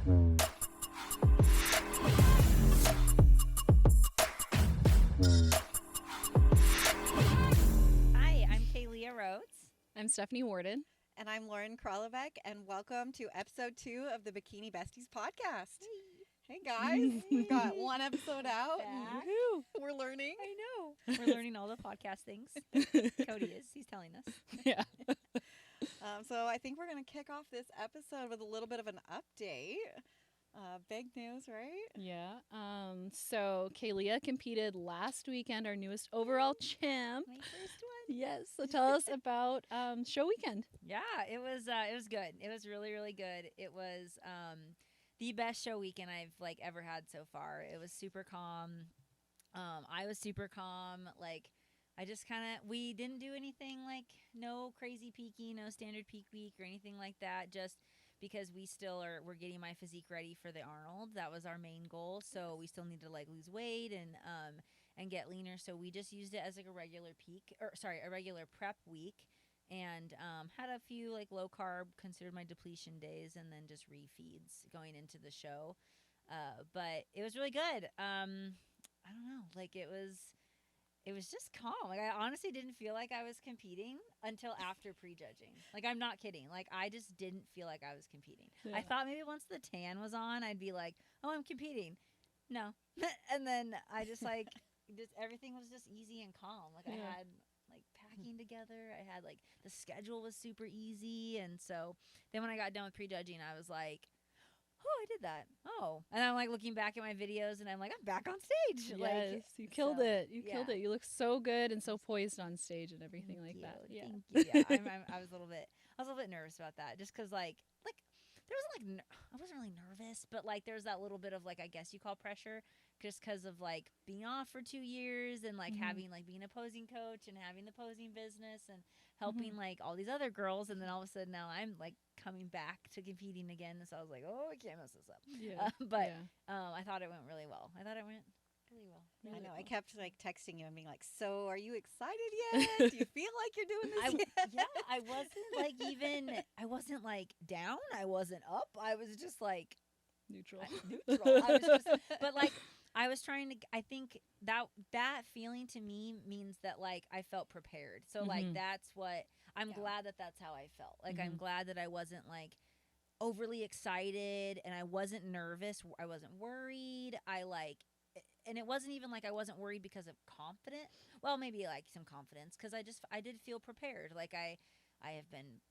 Hi, I'm Kaylia Rhodes. I'm Stephanie Warden. And I'm Lauren Kralovic, and welcome to episode 2 of the Bikini Besties podcast. Hey guys, we've got one episode out. Back. Woohoo! We're learning. I know. We're learning all the podcast things. Cody is. He's telling us. Yeah. So I think we're going to kick off this episode with a little bit of an update. Big news, right? Yeah. So Kaylia competed last weekend, our newest overall champ. My first one. Yes. So tell us about show weekend. Yeah, it was good. It was really, really good. It was the best show weekend I've ever had so far. It was super calm. I was super calm. I just we didn't do anything no crazy peaky, no standard peak week or anything like that. Just because we're getting my physique ready for the Arnold. That was our main goal. So we still need to lose weight and get leaner. So we just used it as a regular a regular prep week. And had a few low carb, considered my depletion days, and then just refeeds going into the show. But it was really good. I don't know, it was just calm. I honestly didn't feel like I was competing until after prejudging. I'm not kidding. I just didn't feel like I was competing. Yeah. I thought maybe once the tan was on, I'd be like, oh, I'm competing. No. And then I just just everything was just easy and calm. I had packing together. I had the schedule was super easy. And so then when I got done with prejudging, I was like, oh, I did that. Oh. And I'm looking back at my videos and I'm I'm back on stage. Yes, you killed it. You killed it. You look so good and so poised on stage and everything Thank you. that. Yeah. Thank you. Yeah, I was a little bit nervous about that just because there wasn't I wasn't really nervous, but there's that little bit of I guess you call pressure just because of being off for 2 years and having being a posing coach and having the posing business and helping all these other girls, and then all of a sudden now I'm coming back to competing again, so I was oh, I can't mess this up. Yeah. I thought it went really well. I thought it went really well. I know. I kept texting you and being so are you excited yet? Do you feel like you're doing this yet? Yeah, I wasn't I wasn't down. I wasn't up. I was just neutral. Neutral. I was just, but I was trying to. I think that feeling to me means that I felt prepared. So that's what I'm glad that's how I felt. I'm glad that I wasn't overly excited and I wasn't nervous. I wasn't worried. And it wasn't even I wasn't worried because of confident. Well, maybe some confidence because I did feel prepared. I have been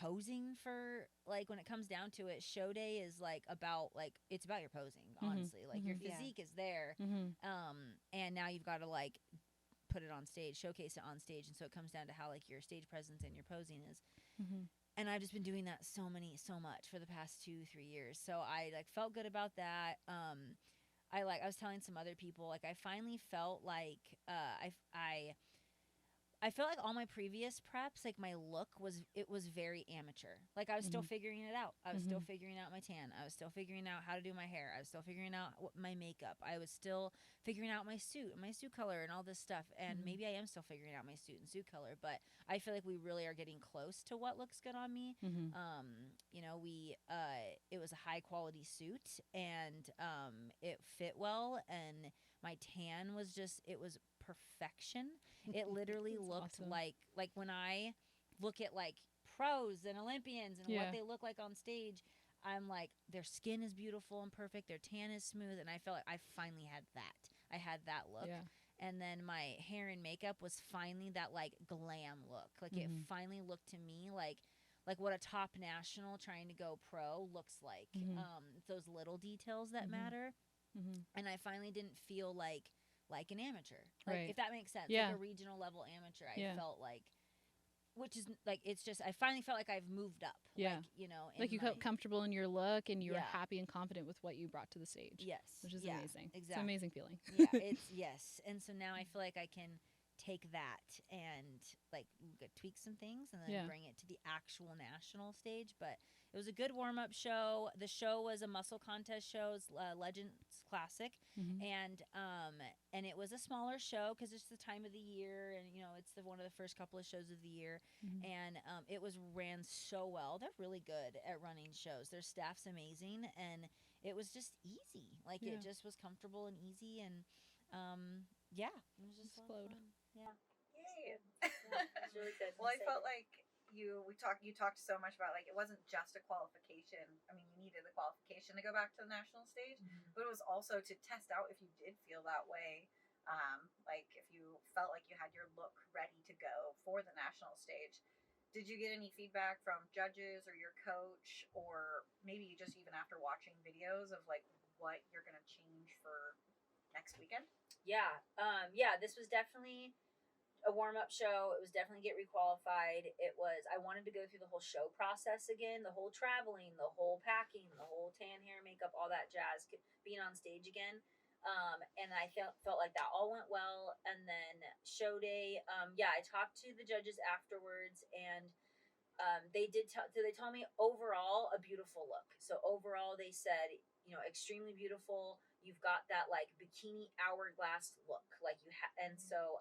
posing for when it comes down to it, show day is about it's about your posing, honestly. Your physique is there, and now you've got to put it on stage, showcase it on stage, and so it comes down to how your stage presence and your posing is. And I've just been doing that so much for the past 2-3 years, so I felt good about that. I was telling some other people I finally felt I felt all my previous preps, my look was very amateur. I was still figuring it out. I was still figuring out my tan. I was still figuring out how to do my hair. I was still figuring out my makeup. I was still figuring out my suit and my suit color and all this stuff. And maybe I am still figuring out my suit and suit color, but I feel we really are getting close to what looks good on me. It was a high quality suit and it fit well, and my tan was it was perfection. It literally looked awesome. like when I look at pros and Olympians and what they look like on stage, I'm their skin is beautiful and perfect, their tan is smooth, and I felt I finally had that. I had that look. Yeah. And then my hair and makeup was finally that glam look. It finally looked to me like what a top national trying to go pro looks like. Those little details that matter. And I finally didn't feel like an amateur, if that makes sense. A regional level amateur. I felt which is it's just I finally felt I've moved up. Yeah, you felt comfortable in your look and you were happy and confident with what you brought to the stage. Yes, which is amazing. Exactly, it's an amazing feeling. Yeah, it's yes. And so now I feel I can take that and tweak some things and then bring it to the actual national stage. But it was a good warm-up show. The show was a muscle contest show. It's Legends classic. Mhm. And it was a smaller show because it's the time of the year, and it's one of the first couple of shows of the year. Mhm. And it was ran so well. They're really good at running shows. Their staff's amazing, and it was just easy. Like Yeah. it just was comfortable and easy, and yeah, it was just a lot of Explode. fun. Yeah. Yay. It's really good. Well, I felt like you talked so much about, like, it wasn't just a qualification. I mean, you needed the qualification to go back to the national stage, but it was also to test out if you did feel that way. Like if you felt like you had your look ready to go for the national stage. Did you get any feedback from judges or your coach, or maybe just even after watching videos of like what you're gonna change for next weekend? Yeah. Yeah, this was definitely a warm up show. It was definitely get requalified. I wanted to go through the whole show process again, the whole traveling, the whole packing, the whole tan hair, makeup, all that jazz, being on stage again. And I felt like that all went well. And then show day, yeah, I talked to the judges afterwards, and they told me overall a beautiful look. So overall, they said, extremely beautiful. You've got that like bikini hourglass look, like and so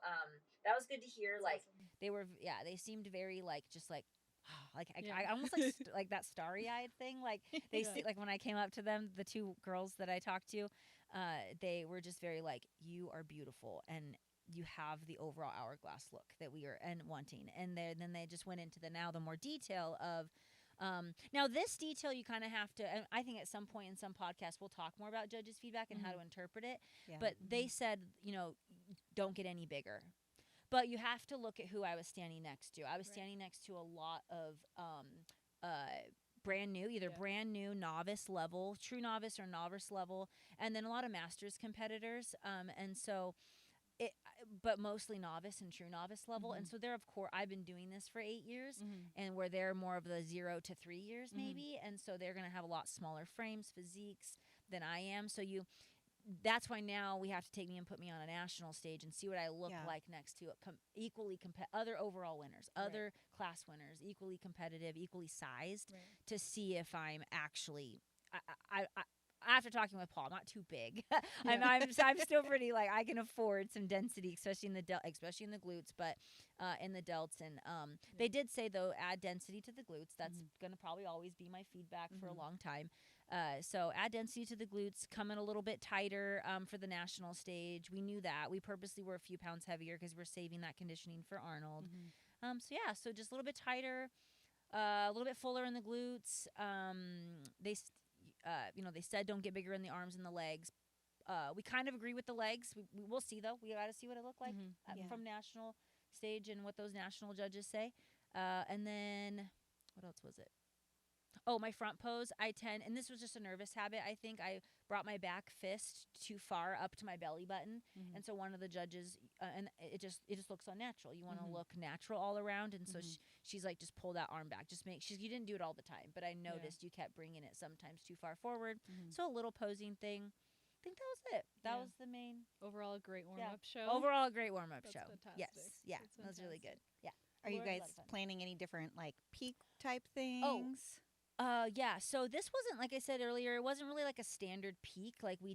that was good to hear. Like they seemed very like just like. I almost like like that starry-eyed thing. Like they Yeah. like when I came up to them, the two girls that I talked to, they were just very like, you are beautiful, and you have the overall hourglass look that we are and wanting. And then they just went into the more detail of now this detail you kind of have to, and I think at some point in some podcast we'll talk more about judges feedback and how to interpret it. Yeah. But they said, don't get any bigger. But you have to look at who I was standing next to. I was standing next to a lot of brand new, either brand new novice level, true novice or novice level, and then a lot of masters competitors. And so but mostly novice and true novice level. And so they're, of course, I've been doing this for 8 years, and where they're more of the 0 to 3 years maybe. And so they're going to have a lot smaller frames, physiques than I am. So that's why now we have to take me and put me on a national stage and see what I look like next to equally other overall winners, other class winners, equally competitive, equally sized, to see if I'm actually, after talking with Paul, I'm not too big. I'm still pretty, like, I can afford some density, especially in the glutes, but in the delts. And they did say, though, add density to the glutes. That's going to probably always be my feedback for a long time. So add density to the glutes, come in a little bit tighter for the national stage. We knew that. We purposely were a few pounds heavier because we're saving that conditioning for Arnold. So just a little bit tighter, a little bit fuller in the glutes. They said don't get bigger in the arms and the legs. We kind of agree with the legs. We'll see, though. We got to see what it looked like from national stage and what those national judges say. And then what else was it? Oh, my front pose. And this was just a nervous habit. I think I brought my back fist too far up to my belly button. And so one of the judges, and it just looks unnatural. You want to look natural all around. And so she's like, just pull that arm back. You didn't do it all the time, but I noticed you kept bringing it sometimes too far forward. So a little posing thing. I think that was it. That was the main. Overall, a great warm-up show. Overall, a great warm-up show. Fantastic. Yes. Yeah. That's That was really good. Yeah. Are you guys planning any different, like, peak type things? Yeah. So this wasn't, like I said earlier, it wasn't really like a standard peak. Like we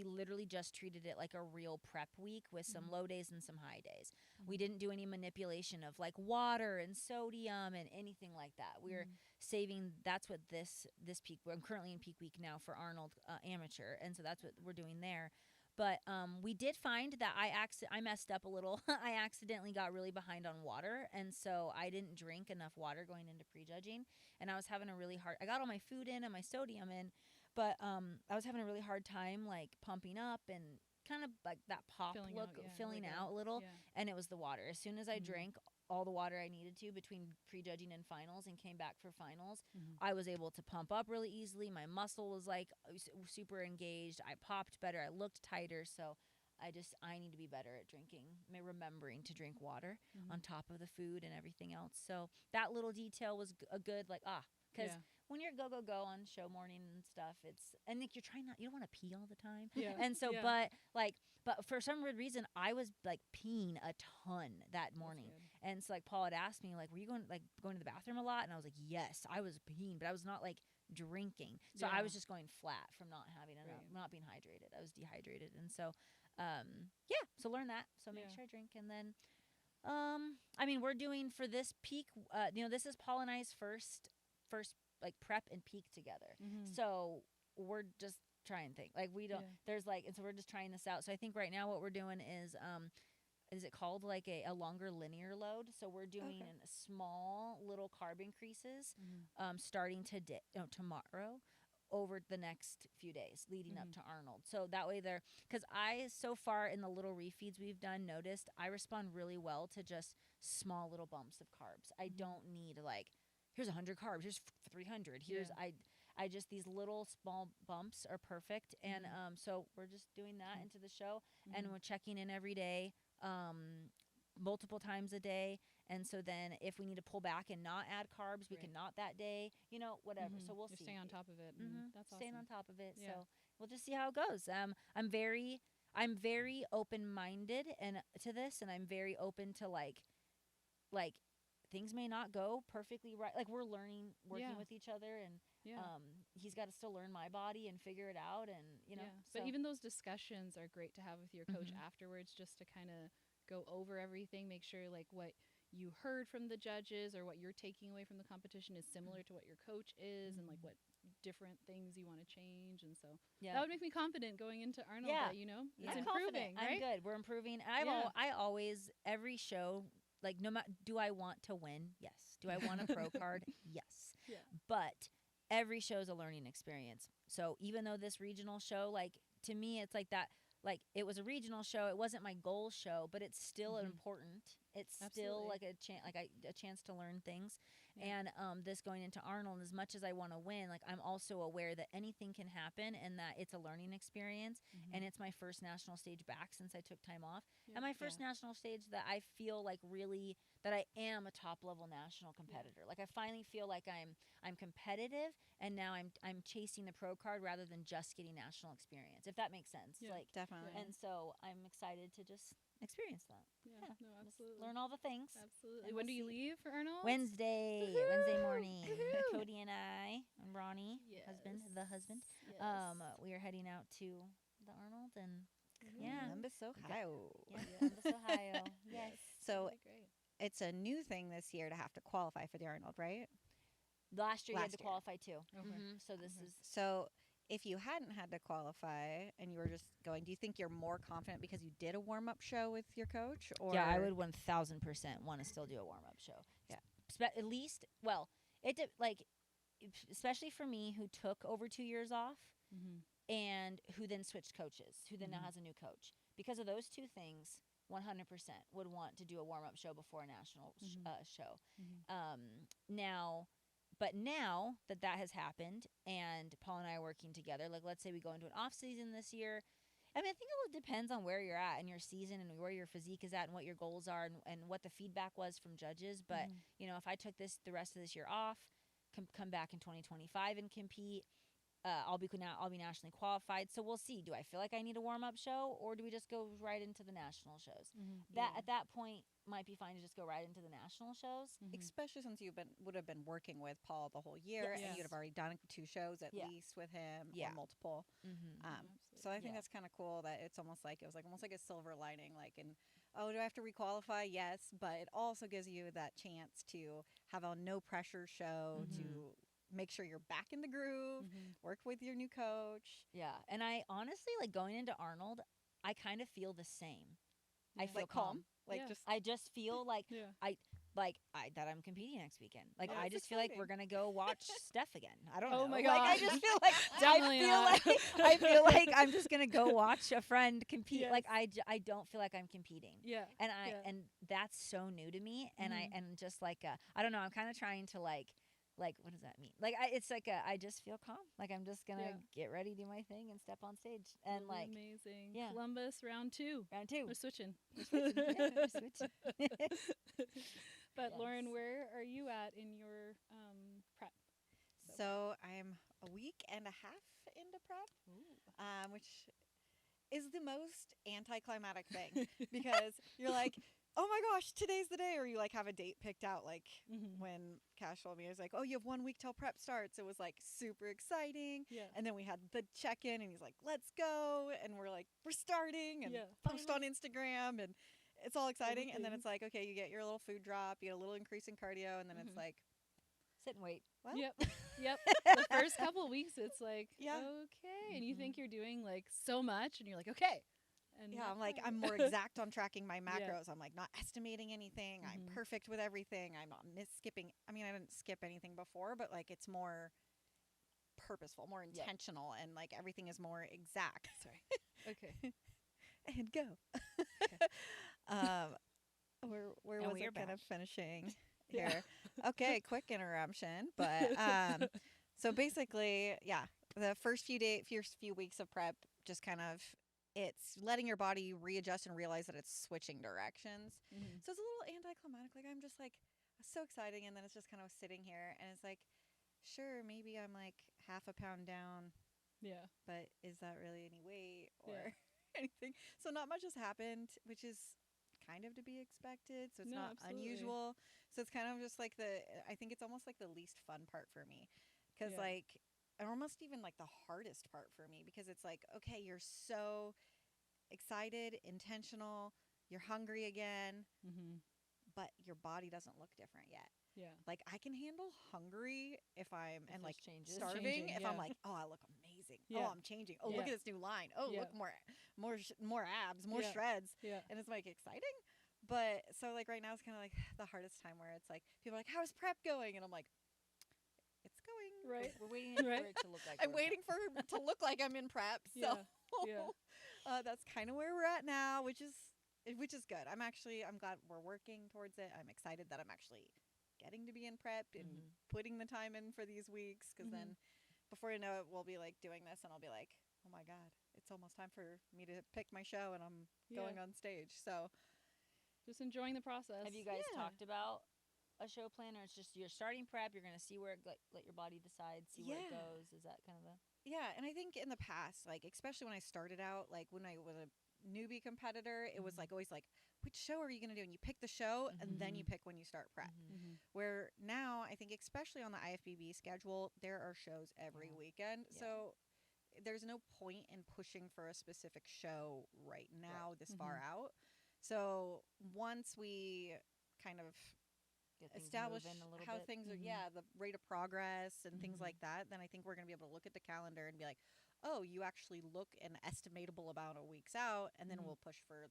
literally just treated it like a real prep week with some low days and some high days. We didn't do any manipulation of like water and sodium and anything like that. We were saving, that's what this peak, I'm currently in peak week now for Arnold amateur. And so that's what we're doing there. But we did find that I messed up a little. I accidentally got really behind on water, and so I didn't drink enough water going into prejudging, and I was having a really hard. I got all my food in and my sodium in, but I was having a really hard time like pumping up and kind of like that pop filling out a little, and it was the water. As soon as I drank all the water I needed to between prejudging and finals and came back for finals, I was able to pump up really easily. My muscle was like super engaged. I popped better. I looked tighter. So I need to be better at drinking, remembering to drink water on top of the food and everything else. So that little detail was a good, like, because when you're go on show morning and stuff, and like you don't want to pee all the time. And so, but for some weird reason, I was like peeing a ton that morning. And so like Paul had asked me, like, were you going to the bathroom a lot? And I was like, yes, I was peeing, but I was not like drinking. So Yeah. I was just going flat from not having enough, Right. not being hydrated. I was dehydrated, and so so learn that. So make Yeah. sure I drink, and then I mean, we're doing for this peak. This is Paul and I's first like prep and peak together. Mhm. So we're just trying things. Like we don't. Yeah. There's like, and so we're just trying this out. So I think right now what we're doing is it called like a longer linear load? So we're doing Okay. small little carb increases, Mhm. starting today, no, tomorrow, over the next few days leading up Mhm. to Arnold. So that way because I so far in the little refeeds we've done noticed I respond really well to just small little bumps of carbs. I Mhm. don't need like here's 100 carbs, here's 300, here's Yeah. I just these little small bumps are perfect, and Mhm. so we're just doing that into the show, and Mhm. we're checking in every day, multiple times a day. And so then if we need to pull back and not add carbs, we Right. can not that day, whatever. Mhm. So we'll You're see. staying on top of it, and that's Staying on awesome. top of it. Yeah. So we'll just see how it goes. I'm very open minded and to this, and I'm very open to like things may not go perfectly right. Like we're learning, working Yeah. with each other, and Yeah. he's got to still learn my body and figure it out, and Yeah. So But even those discussions are great to have with your coach Mhm. afterwards, just to kind of go over everything, make sure like what you heard from the judges or what you're taking away from the competition is similar to what your coach is, and like what different things you want to change. And so that would make me confident going into Arnold. Yeah. That, it's I'm improving, confident. I'm right? good. We're improving. Yeah. I always every show, like, no matter, do I want to win? Yes. Do I want a pro card? Yes. Yeah. But every show is a learning experience. So even though this regional show, like, to me, it's like that. Like, it was a regional show. It wasn't my goal show, but it's still Mhm. important. It's Absolutely. still like a chance to learn things. Yeah. And this going into Arnold, as much as I want to win, like, I'm also aware that anything can happen and that it's a learning experience. Mhm. And it's my first national stage back since I took time off, Yeah. and my first national stage that I feel like really that I am a top level national competitor. Like, I finally feel like I'm competitive, and now I'm chasing the pro card rather than just getting national experience, if that makes sense. Yeah. Like, Definitely. Yeah. and so I'm excited to just experience that. Yeah. Yeah. No, Just absolutely. learn all the things. Absolutely. and When we'll do you see. leave for Arnold? Wednesday Woohoo! morning. Woohoo! Cody and I and Ronnie, Yes. the husband, Yes. we are heading out to the Arnold, and Woohoo. yeah. Columbus, Ohio. Columbus, Ohio. Yes. So Really great. it's a new thing this year to have to qualify for the Arnold, right? Last year you had Last to year. qualify too. Okay. So this Okay. is So if you hadn't had to qualify and you were just going, do you think you're more confident because you did a warm up show with your coach? Or yeah, I would 1,000% want to still do a warm up show. Yeah. At least, well, especially for me who took over 2 years off Mhm. and who then switched coaches, who then now Mhm. has a new coach. Because of those two things, 100% would want to do a warm up show before a national show. Mhm. Now that has happened, and Paul and I are working together, like, let's say we go into an off season this year. I mean, I think it depends on where you're at in your season and where your physique is at and what your goals are, and what the feedback was from judges. But, Mhm. if I took the rest of this year off, come back in 2025 and compete, I'll be nationally qualified. So we'll see. Do I feel like I need a warm up show, or do we just go right into the national shows? Mhm. At that point might be fine to just go right into the national shows. Mhm. especially since would have been working with Paul the whole year, Yes. and you'd have already done 2 shows at Yeah. least with him, Yeah. or multiple. Mm-hmm. So I think Yeah. that's kind of cool that it was almost like a silver lining. Like, and oh, do I have to requalify? Yes, but it also gives you that chance to have a no pressure show Mhm. to make sure you're back in the groove, Mhm. work with your new coach. Yeah, and I honestly, like, going into Arnold, I kind of feel the same. I Yeah. feel Like calm, like Yeah. just I just feel like Yeah. that I'm competing next weekend. Like, Yeah, I it's just feel like we're exciting. gonna go watch Steph again. I don't Oh know. my Like, I God. just feel like Definitely not. I feel like I'm just gonna go watch a friend compete. Yes. Like, I don't feel like I'm competing. Yeah. And Yeah. and that's so new to me. And Mhm. and just like I don't know. I'm kind of trying to like what does that mean? Like, it's like I just feel calm. Like, I'm just gonna Yeah. get ready, do my thing, and step on stage. And Really like, amazing. yeah. Columbus round 2. round 2. We're switching. We're switching. But Yes. Lauren, where are you at in your prep? So I'm a week and a half into prep, which is the most anticlimactic thing because you're like, oh my gosh, today's the day. Or you like have a date picked out. Like Mhm. when Cash told me, it was like, oh, you have 1 week till prep starts. It was like super exciting. Yeah. And then we had the check in and he's like, let's go. And we're like, we're starting and Yeah. post on Instagram and it's all exciting. And then Everything. it's like, okay, you get your little food drop, you get a little increase in cardio. And then it's Mhm. like, Sit and wait. well, Yep. Yep. The first couple weeks, it's like, Yeah. okay. And you Mhm. think you're doing like so much and you're like, okay. And yeah, not I'm like, quite. I'm more exact on tracking my Yeah. macros. I'm like not estimating anything. I'm Mhm. perfect with everything. I'm not skipping. I mean, I didn't skip anything before, but like it's more purposeful, more Yep. intentional, and like everything is more exact. Sorry. Okay. And go. Where And was we are it kind back. of finishing Yeah. here? Okay, quick interruption, but so basically, yeah, the first few weeks of prep, just kind of it's letting your body readjust and realize that it's switching directions. Mhm. So it's a little anticlimactic. Like I'm just like so exciting, and then it's just kind of sitting here, and it's like, sure, maybe I'm like half a pound down, Yeah. but is that really any weight or Yeah. anything? So not much has happened, which is kind of to be expected. So it's No, not absolutely. unusual. So it's kind of just like I think it's almost like the least fun part for me. Because Yeah. like, and almost even like the hardest part for me, because it's like, okay, you're so excited, intentional, you're hungry again, Mhm. but your body doesn't look different yet. Yeah. Like I can handle hungry if I'm If and there's like changes. starving Changing, if I'm yeah. like, oh, I look amazing. Yeah. Oh, I'm changing. Oh, look Yeah. at this new line. Oh, Yeah. look more abs, more Yeah. shreds, Yeah. and it's like exciting. But so like right now it's kind of like the hardest time where it's like people are like, how's prep going? And I'm like, it's going. Right. We're waiting Right. for it to look like. I'm we're waiting for it to look like I'm in prep. So Yeah. that's kind of where we're at now, which is good. I'm glad we're working towards it. I'm excited that I'm actually getting to be in prep and Mhm. putting the time in for these weeks, because then before you know it, we'll be like doing this and I'll be like, oh my god, it's almost time for me to pick my show and I'm going on stage. So Just enjoying the process. Have you guys Yeah. talked about a show plan, or it's just you're starting prep? You're gonna see where it let your body decide, see where it Yeah. goes. Is that kind of a yeah, and I think in the past, like especially when I started out, like when I was a newbie competitor, it was like always like, which show are you going to do? And you pick the show and then you pick when you start prep. Mhm. Where now I think especially on the IFBB schedule, there are shows every Yeah. weekend. Yeah. So there's no point in pushing for a specific show right now this far out. So once we kind of get things establish moving a little how bit? things are, the rate of progress and things Mhm. like that, then I think we're going to be able to look at the calendar and be like, oh, you actually look an estimatable amount of weeks out, and then we'll push for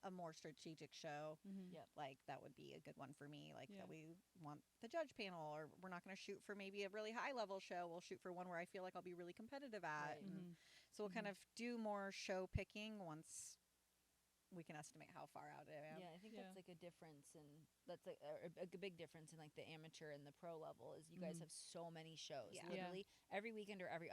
a more strategic show. Mhm. Yep. Like that would be a good one for me, like Yeah. that we want the judge panel, or we're not going to shoot for maybe a really high level show, we'll shoot for one where I feel like I'll be really competitive at. Right. And Mhm. so we'll kind of do more show picking once we can estimate how far out I am. Yeah, I think Yeah. that's like a difference, and that's like a big difference in like the amateur and the pro level is you guys have so many shows, Yeah. literally every weekend or every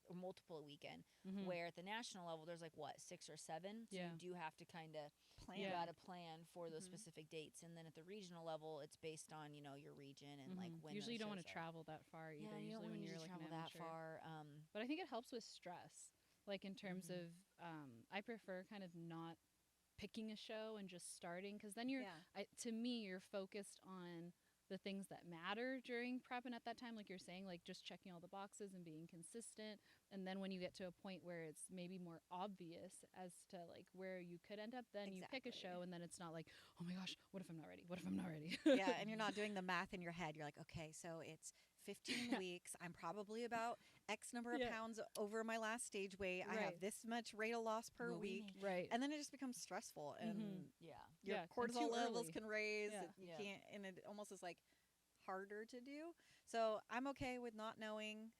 or multiple weekend. Mhm. Where at the national level, there's like what 6 or 7, so Yeah. you do have to kind of Plan. you Yeah. got to plan for those Mhm. specific dates, and then at the regional level, it's based on your region and like Mhm. when Usually you those don't want to shows are. travel that far either. Yeah, you usually don't when want you're to like travel an that amateur. far. But I think it helps with stress. Like in terms Mhm. of, I prefer kind of not picking a show and just starting, because then you're, Yeah. to me, you're focused on the things that matter during prep, and at that time, like you're saying, like just checking all the boxes and being consistent. And then when you get to a point where it's maybe more obvious as to like where you could end up, then you pick a Exactly. show, and then it's not like, oh my gosh, what if I'm not ready? What if I'm not ready? Yeah, and you're not doing the math in your head. You're like, okay, so it's 15 weeks. I'm probably about X number of Yeah. pounds over my last stage weight. I have Right. this much rate of loss per Will we week. make Right. And then it just becomes stressful, and Mhm. Yeah. your Yeah, and cortisol too levels early. can raise. Yeah. You Yeah. can't, and it almost is like harder to do. So I'm okay with not knowing.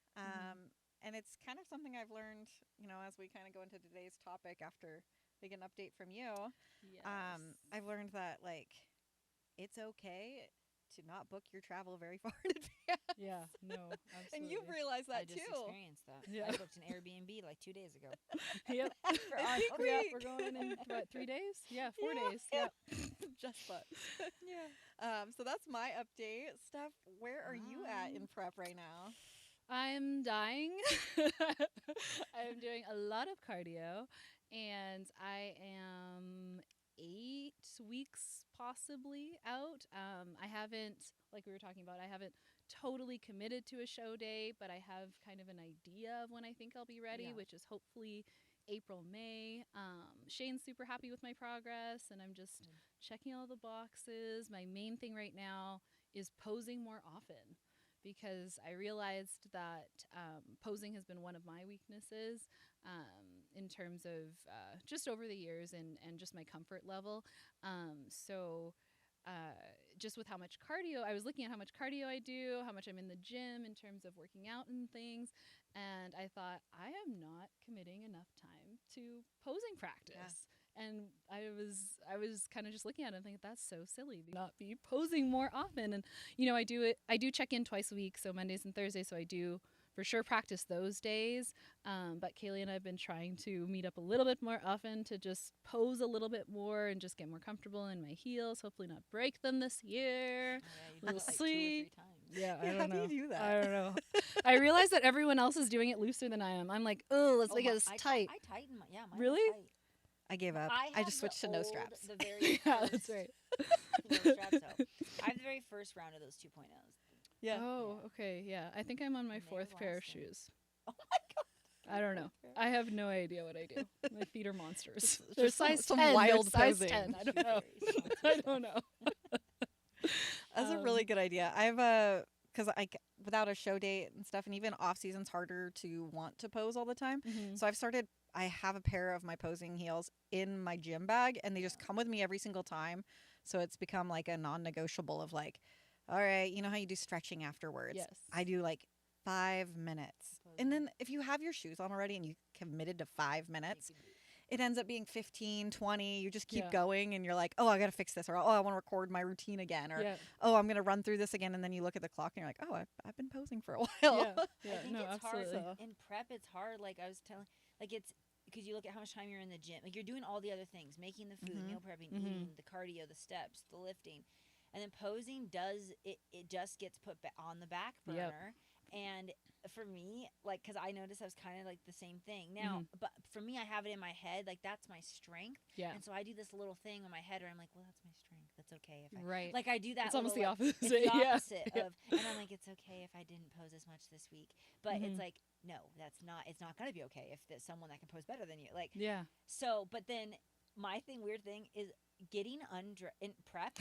And it's kind of something I've learned, as we kind of go into today's topic after we get an update from you. Yes. I've learned that like it's okay to not book your travel very far in advance. Yeah. No. Absolutely. And you've realized I that just too. experienced that. Yeah. I booked an Airbnb like 2 days ago. Yep. For our peak Yeah, week. we're going in what, 3 days? Yeah, 4 Yeah. days. Yeah. Just bucks. Yeah. So that's my update. Steph, where are you at in prep right now? I'm dying. I'm doing a lot of cardio, and I am 8 weeks possibly out. I haven't, like we were talking about, I haven't totally committed to a show day, but I have kind of an idea of when I think I'll be ready, which is hopefully April, May. Shane's super happy with my progress, and I'm just checking all the boxes. My main thing right now is posing more often, because I realized that posing has been one of my weaknesses in terms of just over the years and just my comfort level. So just with how much cardio, I was looking at how much cardio I do, how much I'm in the gym in terms of working out and things. And I thought, I am not committing enough time to posing practice. And I was kind of just looking at it and thinking, that's so silly, not be posing more often. And, I do check in twice a week, so Mondays and Thursdays. So I do for sure practice those days. But Kaylia and I have been trying to meet up a little bit more often to just pose a little bit more and just get more comfortable in my heels, hopefully not break them this year. You do it like 2 or 3 times. Yeah, I don't How know. do you do that? I don't know. I realize that everyone else is doing it looser than I am. I'm like, oh, let's make it as tight. I tighten my, mine Really? are tight. I gave up. I just switched to no straps. The very Yeah, first, that's right. no straps, so. I have the very first round of those 2.0s. Yeah. Oh, okay. Yeah. I think I'm on my And they 4th pair of lasted. shoes. Oh my god. I don't know. I have no idea what I do. My feet are monsters. Just They're some- size some 10. wild They're size posing. 10. I don't She's know. very small, I too. don't know. That's a really good idea. I've because without a show date and stuff, and even off season's harder to want to pose all the time. Mhm. So I have a pair of my posing heels in my gym bag, and they just come with me every single time. So it's become like a non-negotiable of like, all right, you know how you do stretching afterwards? Yes. I do like 5 minutes. And then if you have your shoes on already and you committed to 5 minutes, it ends up being 15, 20. You just keep Yeah. going and you're like, oh, I got to fix this. Or, oh, I want to record my routine again. Or, Yeah. oh, I'm going to run through this again. And then you look at the clock and you're like, oh, I've been posing for a while. Yeah. Yeah. I think No, it's absolutely. hard in prep. It's hard. Like I was telling, like it's because you look at how much time you're in the gym. Like you're doing all the other things, making the food, Mhm. meal prepping, Mhm. eating, the cardio, the steps, the lifting, and then posing does it. It just gets put on the back Yep. burner. And for me, like, because I noticed I was kind of like the same thing now, but for me, I have it in my head, like that's my strength. Yeah. And so I do this little thing in my head where I'm like, well, that's my strength. That's okay if I Right. like I do that. It's almost the little, like, opposite. it's the Yeah. opposite Yeah. of, and I'm like, it's okay if I didn't pose as much this week, but Mhm. it's like, no, that's not. It's not gonna be okay if there's someone that can pose better than you. Like, Yeah. so, but then my weird thing is getting in prep.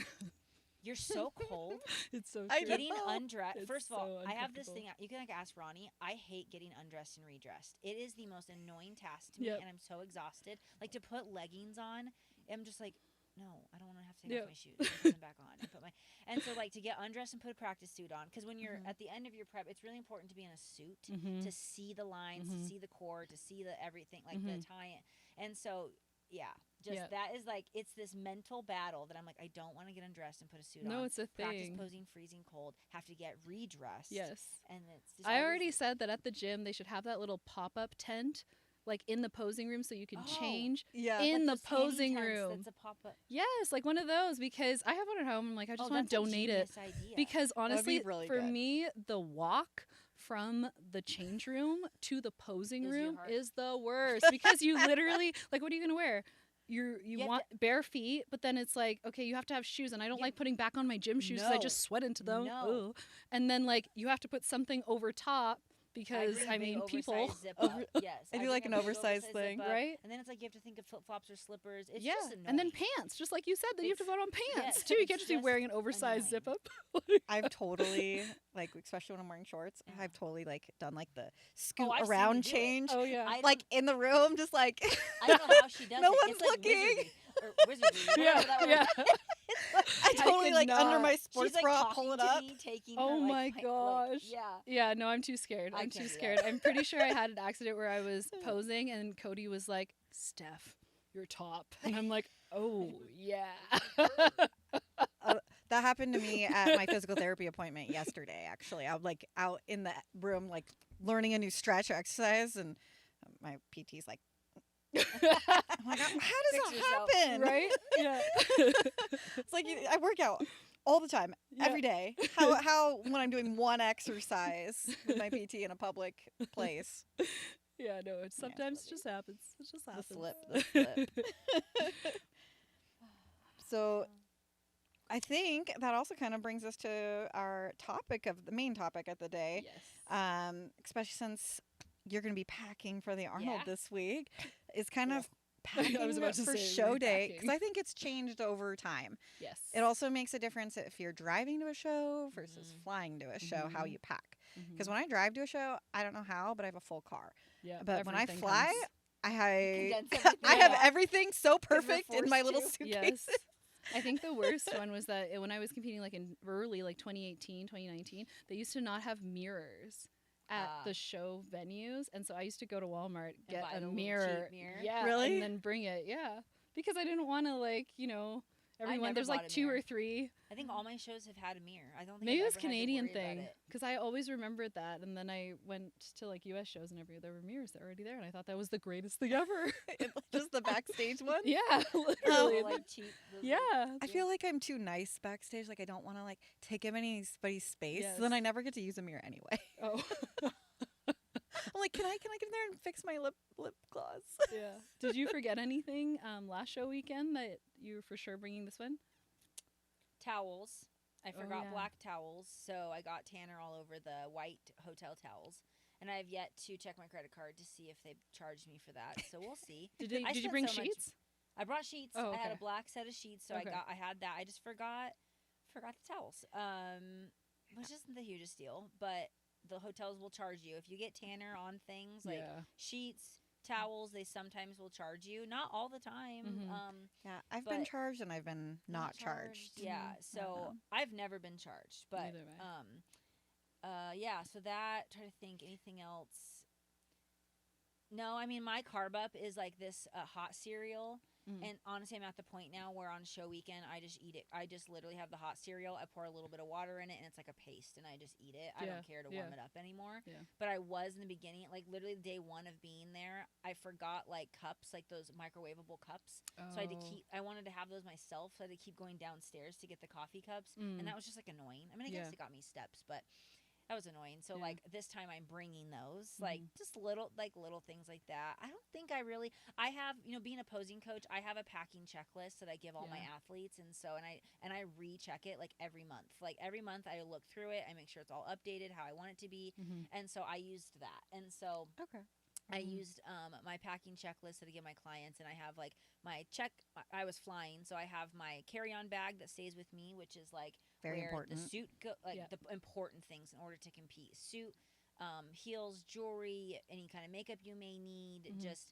You're so cold. It's so I true. Getting know. undressed. It's First of all, so I have this uncomfortable. thing. You can like ask Ronnie. I hate getting undressed and redressed. It is the most annoying task to me, Yep. and I'm so exhausted. Like to put leggings on, I'm just like, no, I don't want to have to take Yep. off my shoes and put them back on. And so like to get undressed and put a practice suit on, because when you're Mhm. at the end of your prep, it's really important to be in a suit Mhm. to see the lines, to Mhm. see the core, to see the everything, like the Mhm. tie-in. And so. Yeah, just Yep. that is like it's this mental battle that I'm like I don't want to get undressed and put a suit on. No, it's a Practice thing. posing freezing cold, have to get redressed. Yes. And it's just I always already like- said that at the gym they should have that little pop-up tent like in the posing room so you can Oh. change Yeah. in the like those tanning posing tents room. That's a pop-up. Yes, like one of those, because I have one at home. I'm like, I just want that's to a donate it. genius idea. Because honestly, really for good. me, the walk from the change room to the posing Is your room heart- is the worst, because you literally, like, what are you going to wear? You have want bare feet, but then it's like, okay, you have to have shoes, and I don't like putting back on my gym shoes because I No. just sweat into them. No. Ugh. And then like you have to put something over top because bring a I big mean people, oversized zip up. Yes, I do bring like a an big oversized zip thing. up, right? And then it's like you have to think of flip flops or slippers. It's yeah, just annoying. and then pants, just like you said that you have to It's- put on pants yes, too. You it's can't just be just wearing an oversized zip annoying. up. I've totally, like, especially when I'm wearing shorts, Yeah. I've totally, like, done, like, the scoot I've seen around you do it. change. Oh yeah, I Like, in the room, just like. I don't know how she does No it. one's It's like looking. wizardry. Or wizardry. yeah, whatever that word yeah. is. I totally, could like, under not. my She's sports like bra, talking pull it to up. me, taking Oh her, my like, gosh. yeah. Yeah, no, I'm too scared. I I'm can't too do scared. that. I'm pretty sure I had an accident where I was posing and Cody was like, Steph, you're top. And I'm like, oh, yeah. That happened to me at my physical therapy appointment yesterday, actually. I was, like, out in the room, like, learning a new stretch or exercise, and my PT's like, I'm like, how does Fix that yourself, happen? Right? Yeah. It's like I work out all the time, every day. How when I'm doing one exercise with my PT in a public place, Yeah, no, it Yeah, sometimes funny. just happens. It just the happens. slip. So I think that also kind of brings us to our the main topic of the day. Yes. Especially since you're going to be packing for the Arnold Yeah. this week, is kind Yeah. of packing I was about to for say, show day, because repacking. I think it's changed over time. Yes. It also makes a difference if you're driving to a show versus flying to a show, how Mhm. you pack. Mhm. Because when I drive to a show, I don't know how, but I have a full car. Yeah, But when I everything fly, comes- I Condense everything I have down. everything so perfect in forced my little to. suitcase. Yes. I think the worst one was that when I was competing like in early like 2018, 2019, they used to not have mirrors at Ah. the show venues, and so I used to go to Walmart, And get buy a the little cheap mirror, mirror? yeah, Really? and then bring it, yeah, because I didn't want to everyone. never There's bought like a 2 or mirror. 3. I think all my shows have had a mirror. I don't think Maybe I've it was ever had to Canadian worry about thing it. because I always remembered that, and then I went to like U.S. shows and there were mirrors already there, and I thought that was the greatest thing ever. Just the backstage one. yeah, Little, literally. like cheap. those yeah. little- I feel like I'm too nice backstage. Like I don't want to like take up anybody's space. Yes. So then I never get to use a mirror anyway. Oh. I'm like, can I get in there and fix my lip gloss? Yeah. Did you forget anything last show weekend that you were for sure bringing this one? Towels. I Oh, forgot yeah. black towels, so I got Tanner all over the white hotel towels. And I have yet to check my credit card to see if they charged me for that. So we'll see. Did I you spent bring so much- sheets? I brought sheets. Oh, I had a okay. black set of sheets, so Okay. I had that. I just forgot the towels. Which isn't the hugest deal, but the hotels will charge you if you get Tanner on things like Yeah. sheets, towels. They sometimes will charge you, not all the time. Mhm. Yeah, I've been But charged and I've been not charged. Yeah, Mhm. so I've never been charged, but Neither have yeah. So that, try to think anything else. No, I mean my carb up is like this hot cereal, Mm. and honestly, I'm at the point now where on show weekend I just eat it. I just literally have the hot cereal. I pour a little bit of water in it, and it's like a paste, and I just eat it. I Yeah, don't care to warm yeah. it up anymore. Yeah. But I was in the beginning, like literally day one of being there, I forgot like cups, like those microwavable cups. So I had to Oh. I wanted to have those myself, so I had to keep going downstairs to get the coffee cups, Mm. and that was just like annoying. I mean, I guess Yeah. it got me steps, but that was annoying. So Yeah. like this time I'm bringing those, like Mhm. just little things like that. I don't think I have, being a posing coach, I have a packing checklist that I give all my Yeah. athletes, and so and I recheck it like every month. Like every month I look through it, I make sure it's all updated how I want it to be, Mhm. and so I used that, and so. Okay. I Mhm. used my packing checklist that I give my clients, and I have like my I was flying, so I have my carry-on bag that stays with me, which is like Very where important. the suit Yeah. the important things in order to compete: suit, heels, jewelry, any kind of makeup you may need, Mhm. just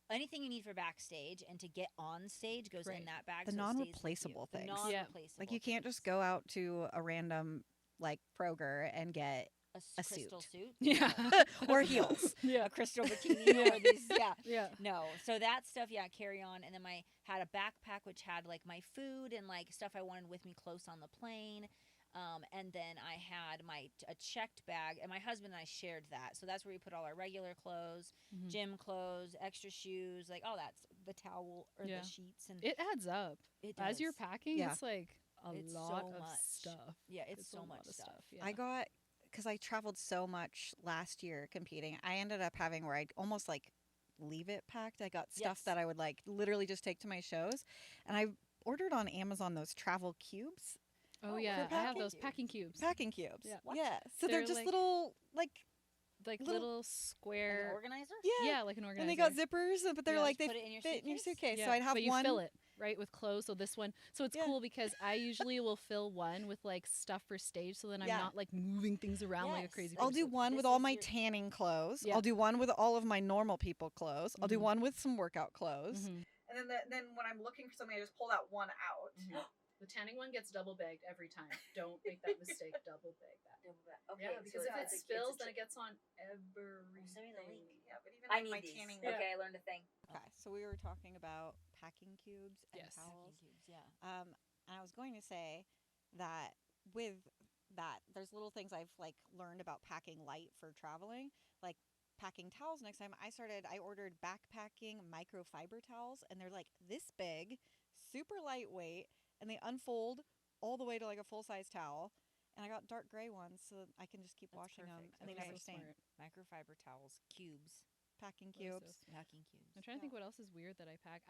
anything you need for backstage and to get on stage goes Right. in that bag. The so it stays with you. non-replaceable The things. Yeah. non-replaceable Like you can't just things. go out to a random like Kroger and get a crystal suit. suit, Yeah. or heels. Yeah. a crystal bikini, or these, yeah. Yeah. No. So that stuff, yeah, carry on. And then I had a backpack which had like my food and like stuff I wanted with me close on the plane. And then I had a checked bag, and my husband and I shared that. So that's where we put all our regular clothes, Mhm. gym clothes, extra shoes, like all that's the towel or Yeah. the sheets, and It adds up. it As you're does. packing, Yeah. it's like a It's lot so of much. stuff. Yeah, it's a so lot much of stuff. Yeah. I got because I traveled so much last year competing. I ended up having where I'd almost like leave it packed. I got stuff Yes. that I would like literally just take to my shows, and I ordered on Amazon those travel cubes, Oh Oh, yeah, for I have packing those cubes. packing cubes. packing cubes. Yeah. What? Yeah, so they're They're just like- little like Like little- little Like square. an organizer. Yeah, like an organizer. and they got zippers, but they're Yeah. like Just they put it in your fit in your suitcase? suitcase. Yeah, So I'd have but you one. fill it right with clothes. So this one, so it's Yeah. cool because I usually will fill one with like stuff for stage, so then I'm Yeah. not like moving things around like a Yes. crazy. I'll do person. one This with all is my your- tanning clothes. Yeah. I'll do one with all of my normal people clothes. I'll do Mhm. one with some workout clothes. Mhm. And then when I'm looking for something, I just pull that one out. The tanning one gets double bagged every time. Don't make that mistake. Double bag that. Okay, Yeah, so because it's if it a- spills, it's a then it gets on everything. Send me the link. Yeah, but even I like need my these. tanning. Yeah. Okay, I learned a thing. Okay, so we were talking about packing cubes and Yes. towels. Cubes, yeah. And I was going to say that with that, there's little things I've like learned about packing light for traveling, like packing towels. Next time I ordered backpacking microfiber towels, and they're like this big, super lightweight, and they unfold all the way to like a full size towel. And I got dark gray ones so that I can just keep That's washing them, perfect. and they Okay. never So stain. smart. Microfiber towels, cubes, Packing That is so cubes. smart. packing cubes. I'm trying to think what else is weird that I pack.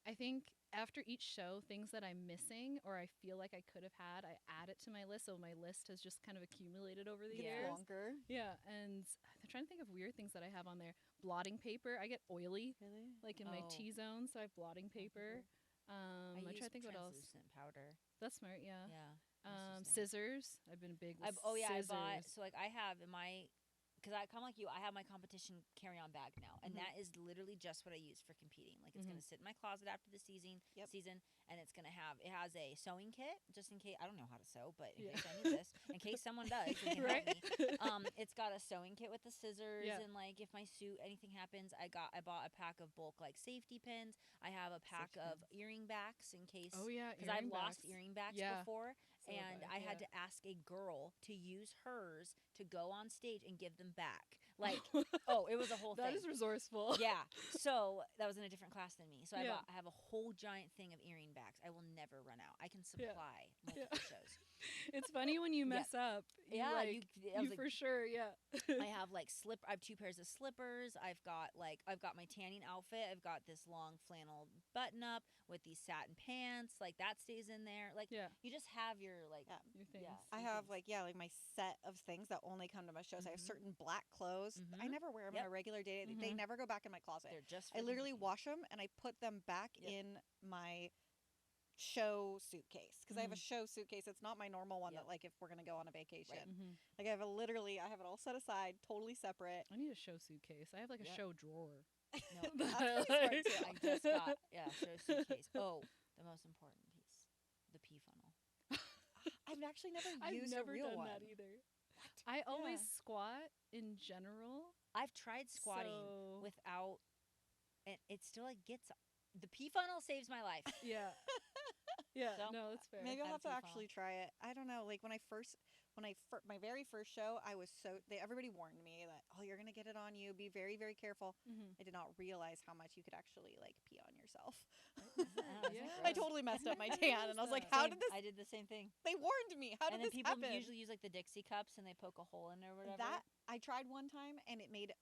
I think after each show, things that I'm missing or I feel like I could have had, I add it to my list. So my list has just kind of accumulated over the Gets years. longer. Yeah, and I'm trying to think of weird things that I have on there. Blotting paper. I get oily, Really? like in my Oh. T-zone, so I have blotting paper. I I use try to think what else. translucent powder. That's smart, yeah. Yeah. that's just that. Scissors. I've been big with Oh yeah, scissors. I bought. So like I have in my, because I come like you. I have my competition carry-on bag now, and Mhm. that is literally just what I use for competing. Like it's Mhm. gonna sit in my closet after the season. Yep. And it's gonna have. It has a sewing kit just in case. I don't know how to sew, but in Yeah. case I need this, in case someone does, they can Right? help me. It's got a sewing kit with the scissors, Yeah. and like if my suit anything happens, I bought a pack of bulk like safety pins. I have a pack Safety of pins. earring backs in case. Oh yeah, Because I've earring lost backs. earring backs Yeah. before, So have and I, I had yeah. to ask a girl to use hers to go on stage and give them back. Like, oh, it was a whole That thing. is resourceful. Yeah. So that was in a different class than me. So Yeah. I have a whole giant thing of earring backs. I will never run out. I can Yeah. supply Yeah. multiple shows. It's funny when you Yeah. mess up. You Yeah, like, I was you like- for sure, yeah. I have like I have 2 pairs of slippers. I've got my tanning outfit. I've got this long flannel button up with these satin pants. Like that stays in there. Like Yeah. you just have your like Yeah. Your things. Yeah. I Some have things. like my set of things that only come to my shows. I have Mhm. certain black clothes. I Mhm. never wear them Yep. on a regular day. They Mhm. never go back in my closet. they're just I for literally competing. wash them and I put them back Yep. in my show suitcase because I have a show suitcase. It's not my normal one Yep. that like if we're gonna go on a vacation. Mhm. Like I have I have it all set aside, totally separate. I need a show suitcase. I have like a Yeah. show drawer. No, That's pretty smart too. I just got show suitcase. Oh, the most important piece, the pee funnel. I've actually never I've used never a real done one. that either. I always Yeah. squat in general. I've tried squatting So- without, and it still like gets. The pee funnel saves my life. Yeah. Yeah, So, no, that's fair. Maybe I'll Have have to to actually try it. I don't know. Like my very first show, I was everybody warned me that you're gonna get it on you. Be very very careful. Mhm. I did not realize how much you could actually like pee on yourself. Yeah. I totally messed up my tan, and I was like, Same. "How did this?" I did the same thing. They warned me. How And did then this people happen? usually use like the Dixie cups and they poke a hole in there or whatever. That I tried one time, and it made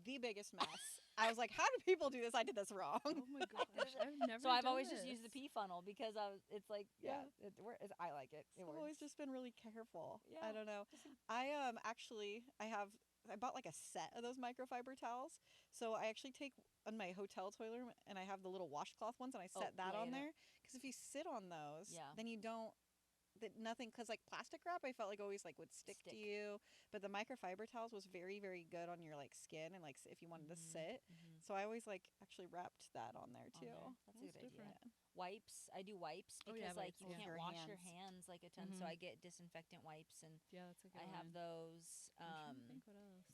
the biggest mess. I was like, "How do people do this? I did this wrong." Oh my gosh, I've never. So I've done always just used the this. pee funnel because it's like Yeah. I like it. It I've works. always just been really careful. Yeah. I don't know. I actually I bought like a set of those microfiber towels. So I actually take on my hotel toilet and I have the little washcloth ones and I set that lay on it up. there because if you sit on those, Yeah. then you don't nothing because like plastic wrap I felt like always like would stick to Stick. you, but the microfiber towels was very very good on your like skin and like if you wanted to Mhm, sit. mhm. So I always like actually wrapped that on there On too. there. That's a That's good different. idea. Wipes. I do wipes Oh, because yeah, like wipes, you yeah. can't Your wash your hands. hands like a ton. So Mhm. I get disinfectant wipes and Yeah, that's a good I one. have those. I'm trying to think what else.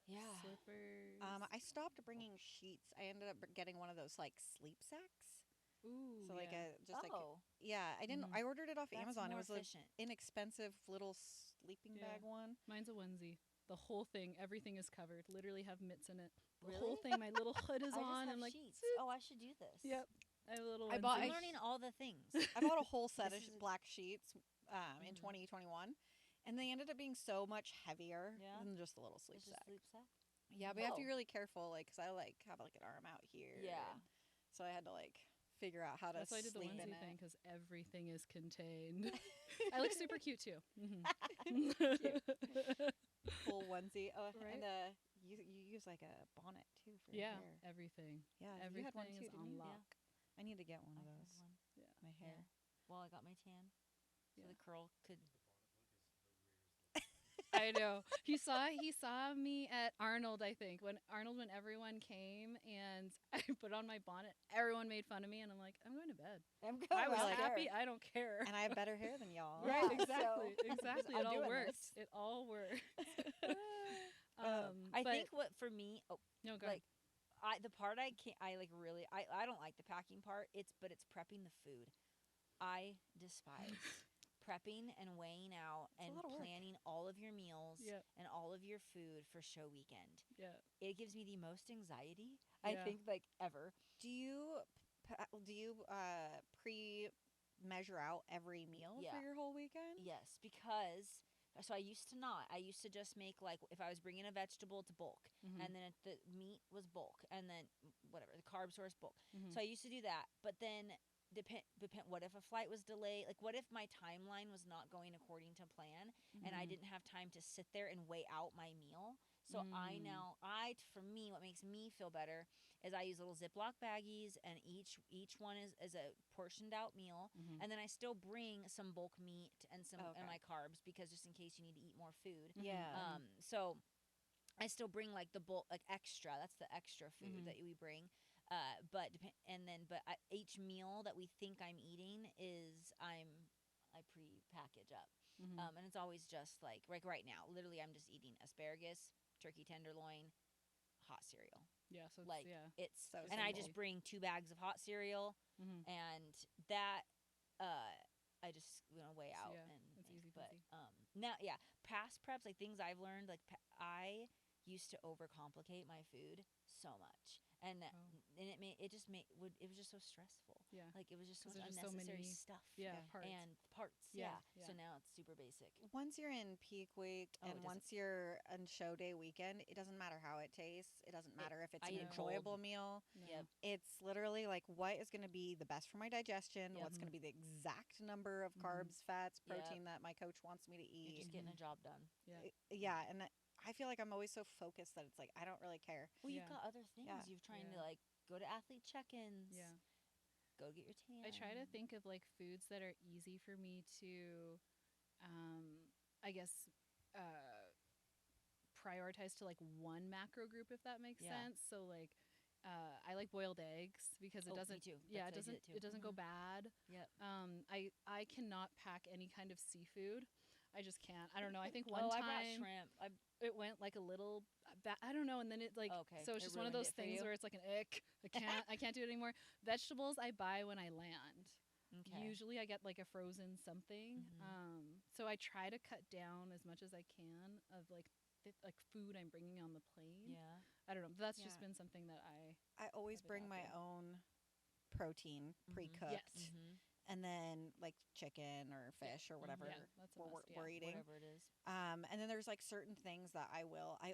Yeah. Slippers. I stopped bringing sheets. I ended up getting one of those like sleep sacks. Ooh, So like yeah. a just like Oh, yeah, I didn't. Mhm. I ordered it off that's Amazon. It more was an efficient. inexpensive little sleeping Yeah. bag one. Mine's a onesie. The whole thing, everything is covered. Literally have mitts in it. The Really? whole thing. My little hood is I just on. have I'm like, sheets. "Zoop." Oh, I should do this. Yep. I have a little. I bought I'm a- learning all the things. I bought a whole set This of is- black sheets in Mhm. 2021, and they ended up being so much heavier Yeah? than just a little sleep It's just sack. sleep sack. Yeah, but you have to be Whoa. really careful, like, because I like have like an arm out here. Yeah. and so I had to like figure out how to That's why I did the sleep in onesie it. thing because everything is contained. I look super cute too. Full onesie. Oh, Right? and you use like a bonnet too for Yeah, your hair. everything. Yeah, you Everything had one too, is didn't on you? lock. I need to get one I of had those. one. Yeah. My hair. Yeah. Well, I got my tan, so Yeah. the curl could. I know. He saw me at Arnold, I think. When everyone came and I put on my bonnet, everyone made fun of me and I'm like, I'm going to bed. I'm going. I was like, happy, I don't care. And I have better hair than y'all. Right, Yeah, exactly. so- Exactly. I'm It all doing worked. this. It all worked. I but- think what for me, no, go like, the part I can't, I like really, I don't like the packing part. It's prepping the food. I despise prepping and weighing out It's a and lot of work. planning all of your meals Yep. and all of your food for show weekend. Yeah. It gives me the most anxiety I Yeah. think like ever. Do you pre measure out every meal Yeah. for your whole weekend? Yes, because So I used to not. I used to just make like if I was bringing a vegetable, it's bulk, Mhm. and then if the meat was bulk, and then whatever the carb source bulk. Mhm. So I used to do that, but then depend. What if a flight was delayed? Like what if my timeline was not going according to plan, and I Mhm. didn't have time to sit there and weigh out my meal? So for me, what makes me feel better is I use little Ziploc baggies, and each one is a portioned out meal, Mhm. and then I still bring some bulk meat and some Okay. and my carbs because just in case you need to eat more food. Yeah. So I still bring like the bulk, like extra. That's the extra food Mhm. that we bring. Each meal that we think I'm eating I pre-package up, Mhm. and it's always just like right now. Literally, I'm just eating asparagus, turkey tenderloin, hot cereal. Yeah. So it's, Like yeah. it's, So and I simple. just bring 2 bags of hot cereal, Mhm. and that I just weigh So, out yeah, and it's make. easy But peasy. now past preps, like things I've learned, like I used to overcomplicate my food so much, and it was just so stressful. Yeah. Like it was just so 'Cause much there's just so unnecessary many- stuff. Yeah. Yeah. Parts. And parts. Yeah, Yeah. yeah. So now it's super basic. Once you're in peak week Oh, it and doesn't- once you're on show day weekend, it doesn't matter how it tastes. It doesn't matter if it's I an eat it enjoyable cold. meal. No. Yep. It's literally like what is going to be the best for my digestion, Yep. what's going to be the exact number of Mhm. carbs, fats, Yep. protein that my coach wants me to You're eat. just getting a job done. Yeah. Yeah, and I feel like I'm always so focused that it's like I don't really care. Well, Yeah. you've got other things. Yeah. You've trying to Yeah. like go to athlete check-ins. Yeah. Go get your tan. I try to think of like foods that are easy for me to, I guess, prioritize to like one macro group, if that makes Yeah. sense. So like, I like boiled eggs because it Oh, me doesn't. too. Yeah, That's it what I doesn't. do it too. It doesn't go Mhm. bad. Yep. I cannot pack any kind of seafood. I just can't. I don't know. I think one I brought time shrimp. it went like a little I don't know, and then it like Okay, so it's it just one of ruined those it for things you? where it's like an ick. I can't do it anymore. Vegetables I buy when I land. Okay. Usually I get like a frozen something. Mhm. So I try to cut down as much as I can of like like food I'm bringing on the plane. Yeah. I don't know. That's just Yeah. been something that I always I've bring my adapted. own protein Mhm. pre-cooked, Yes. Mhm. and then like chicken or Yeah. fish or whatever Yeah, that's a we're, must, we're yeah. eating. Whatever it is. And then there's like certain things that I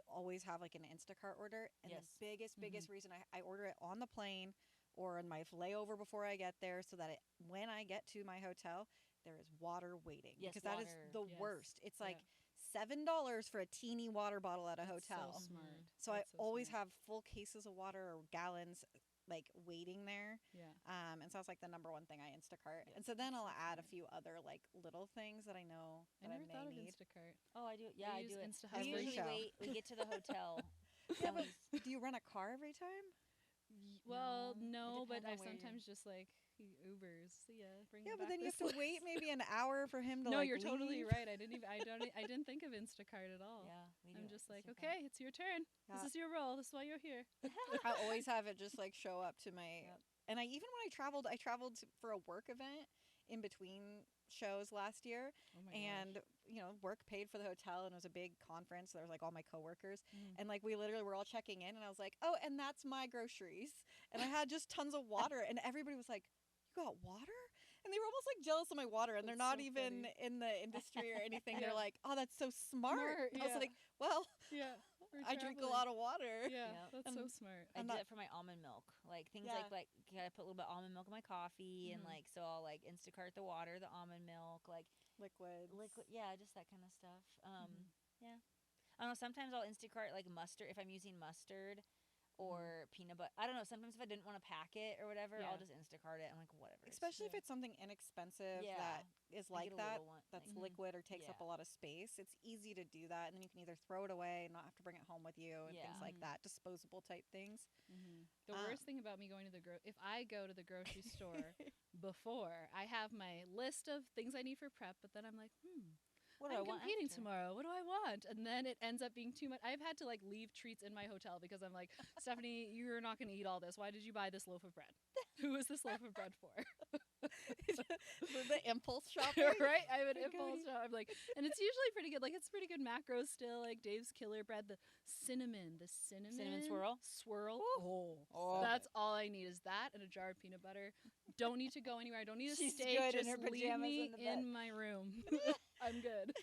always have like an Instacart order. And Yes. the biggest reason I order it on the plane or in my layover before I get there so that when I get to my hotel, there is water waiting. Yes, because that is water. the Yes. worst. It's like Yeah. $7 for a teeny water bottle at a That's hotel. So smart. Mhm. So That's I so always smart. have full cases of water or gallons like waiting there. Yeah. And so that's like the number one thing I Instacart. Yes, and so then that's I'll so add a smart. few other like little things that I know I that I, never may thought of need. Instacart. Oh, I do it. Yeah, I use do it. Insta We Every usually show. wait. We get to the hotel. Yeah, and but we do you rent a car every time? Well, No, it no, but depends on I've where you're- sometimes just like Ubers. So yeah, bring Yeah, me but back then you have this to wait list. maybe an hour for him to No, like you're totally leave. right. I didn't think of Instacart at all. Yeah, we do I'm it. just It's like, different. okay, it's your turn. Yeah. This is your role. This is why you're here. I always have it just like show up to my Yep. and even when I traveled for a work event in between shows last year, Oh my and work paid for the hotel, and it was a big conference. There was like all my coworkers, Mhm. and like we literally were all checking in, and I was like, oh, and that's my groceries, and I had just tons of water, and everybody was like, you got water? And they were almost like jealous of my water, and they're That's not so even funny. in the industry or anything. Yeah. They're like, oh, that's so smart. Smart, I was yeah. like, well, Yeah. we're I drink a traveling. lot of water. Yeah, Yep. that's so And- smart. I I'm do not- that for my almond milk, like things Yeah. like you gotta put a little bit of almond milk in my coffee, and Mhm. like so I'll like Instacart the water, the almond milk, like Liquids. liquid, yeah, just that kind of stuff. Mhm. Yeah, I don't know. Sometimes I'll Instacart like mustard if I'm using mustard or peanut butter. I don't know. Sometimes if I didn't want to pack it or whatever, Yeah. I'll just Instacart it. I'm like whatever. Especially if Yeah. it's something inexpensive Yeah. that is I like get a that, little one, that's like- Mhm. liquid or takes up Yeah. a lot of space. It's easy to do that, and then you can either throw it away and not have to bring it home with you and things Yeah. like Mhm. that, disposable type things. The Um, worst thing about me going to if I go to the grocery store before, I have my list of things I need for prep, but then I'm like, what do I'm I want competing after? tomorrow. What do I want? And then it ends up being too much. I've had to like leave treats in my hotel because I'm like, Stephanie, you're not going to eat all this. Why did you buy this loaf of bread? Who is this loaf of bread for? the impulse shopping. Right? I have an For impulse Cody. shop. I'm like, and it's usually pretty good. Like it's pretty good macros still. Like Dave's Killer Bread, the cinnamon swirl? swirl. Oh, That's all I need is that and a jar of peanut butter. Don't need to go anywhere. I don't need a She's steak. good in Just her leave pajamas me in the bed. in my room. I'm good.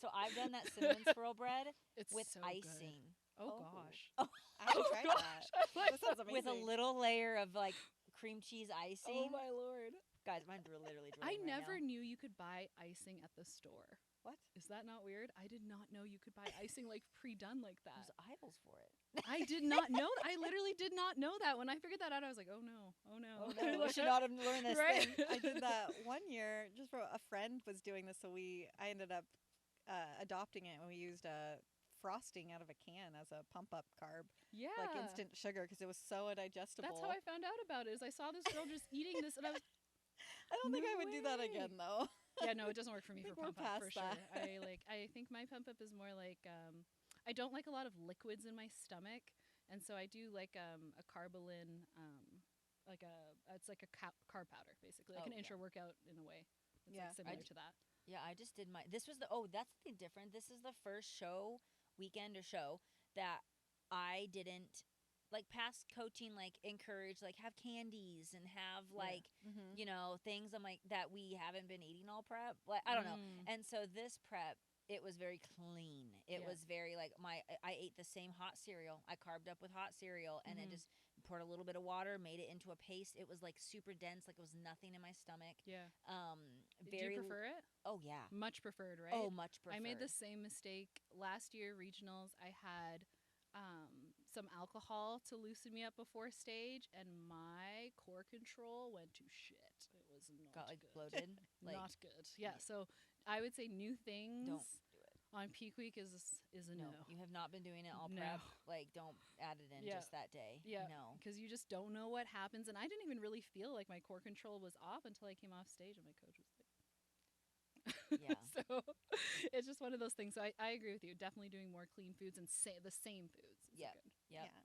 So I've done that cinnamon swirl bread It's with so good. icing. Oh, Oh. gosh. Oh, I haven't tried that. That sounds amazing. with a little layer of like cream cheese icing. Oh my lord. Guys, mine's literally I drooling right never now. knew you could buy icing at the store. What? Is that not weird? I did not know you could buy icing like pre-done like There's that. aisles for it. I did not know. I literally did not know that. When I figured that out, I was like, oh no, oh no. Oh no, we should not have learned this Right? thing. I did that one year. Just for a friend was doing this, so I ended up adopting it, and we used frosting out of a can as a pump up carb, Yeah. like instant sugar, because it was so indigestible. That's how I found out about it. Is I saw this girl just eating this, and I was I don't think No I would do that way. again though. yeah, no, it doesn't work for me I for think we're pump up for past sure. that. I think my pump up is more like I don't like a lot of liquids in my stomach, and so I do like a carbolin it's like a carb powder basically, like Oh, an yeah. intra workout in a way. It's Yeah. like similar d- to that. Yeah, I just did my. This was that's something different. This is the first weekend or show that I didn't like past coaching. Like encourage, like have candies and have like Mm-hmm. things. I'm like that we haven't been eating all prep. Like I don't know. Mm. And so this prep, it was very clean. It Yeah. was very like I ate the same hot cereal. I carved up with hot cereal and it Mhm. just poured a little bit of water, made it into a paste. It was like super dense, like it was nothing in my stomach. Yeah. Do Very you prefer it? Oh yeah. Much preferred, right? Oh, much preferred. I made the same mistake last year regionals. I had some alcohol to loosen me up before stage, and my core control went to shit. It was not got like good. bloated. Like Not good. Yeah. So I would say new things don't do it. on peak week is a no. You have not been doing it all No. prep. Like don't add it in Yeah. just that day. Yeah. No. Because you just don't know what happens, and I didn't even really feel like my core control was off until I came off stage, and my coach was like. Yeah. So it's just one of those things. So I agree with you. Definitely doing more clean foods and the same foods. Is Yep. good. Yep. Yeah.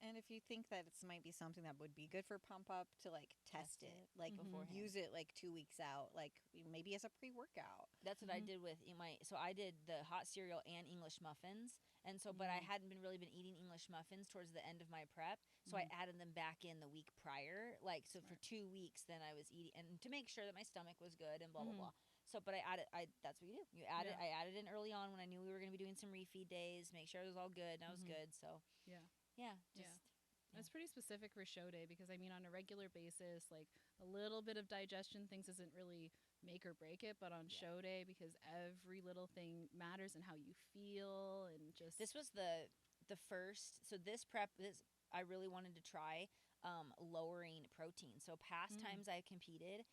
And if you think that it might be something that would be good for pump up, to like test it, like beforehand. use it like 2 weeks out, like maybe as a pre-workout. That's what I Mhm. did with so I did the hot cereal and English muffins. And so but I hadn't really been eating English muffins towards the end of my prep. So I added them back in the week prior. Like so for Smart. 2 weeks then I was eating and to make sure that my stomach was good and blah blah Mhm. blah. So but that's what you do. You add it Yeah. I added in early on when I knew we were gonna be doing some refeed days, make sure it was all good and I was Mhm. good. So Yeah. yeah, Yeah. just It's pretty specific for show day because I mean on a regular basis, like a little bit of digestion things isn't really make or break it, but on Yeah. show day because every little thing matters and how you feel and just this was the first so this prep this I really wanted to try lowering protein. So past times I competed,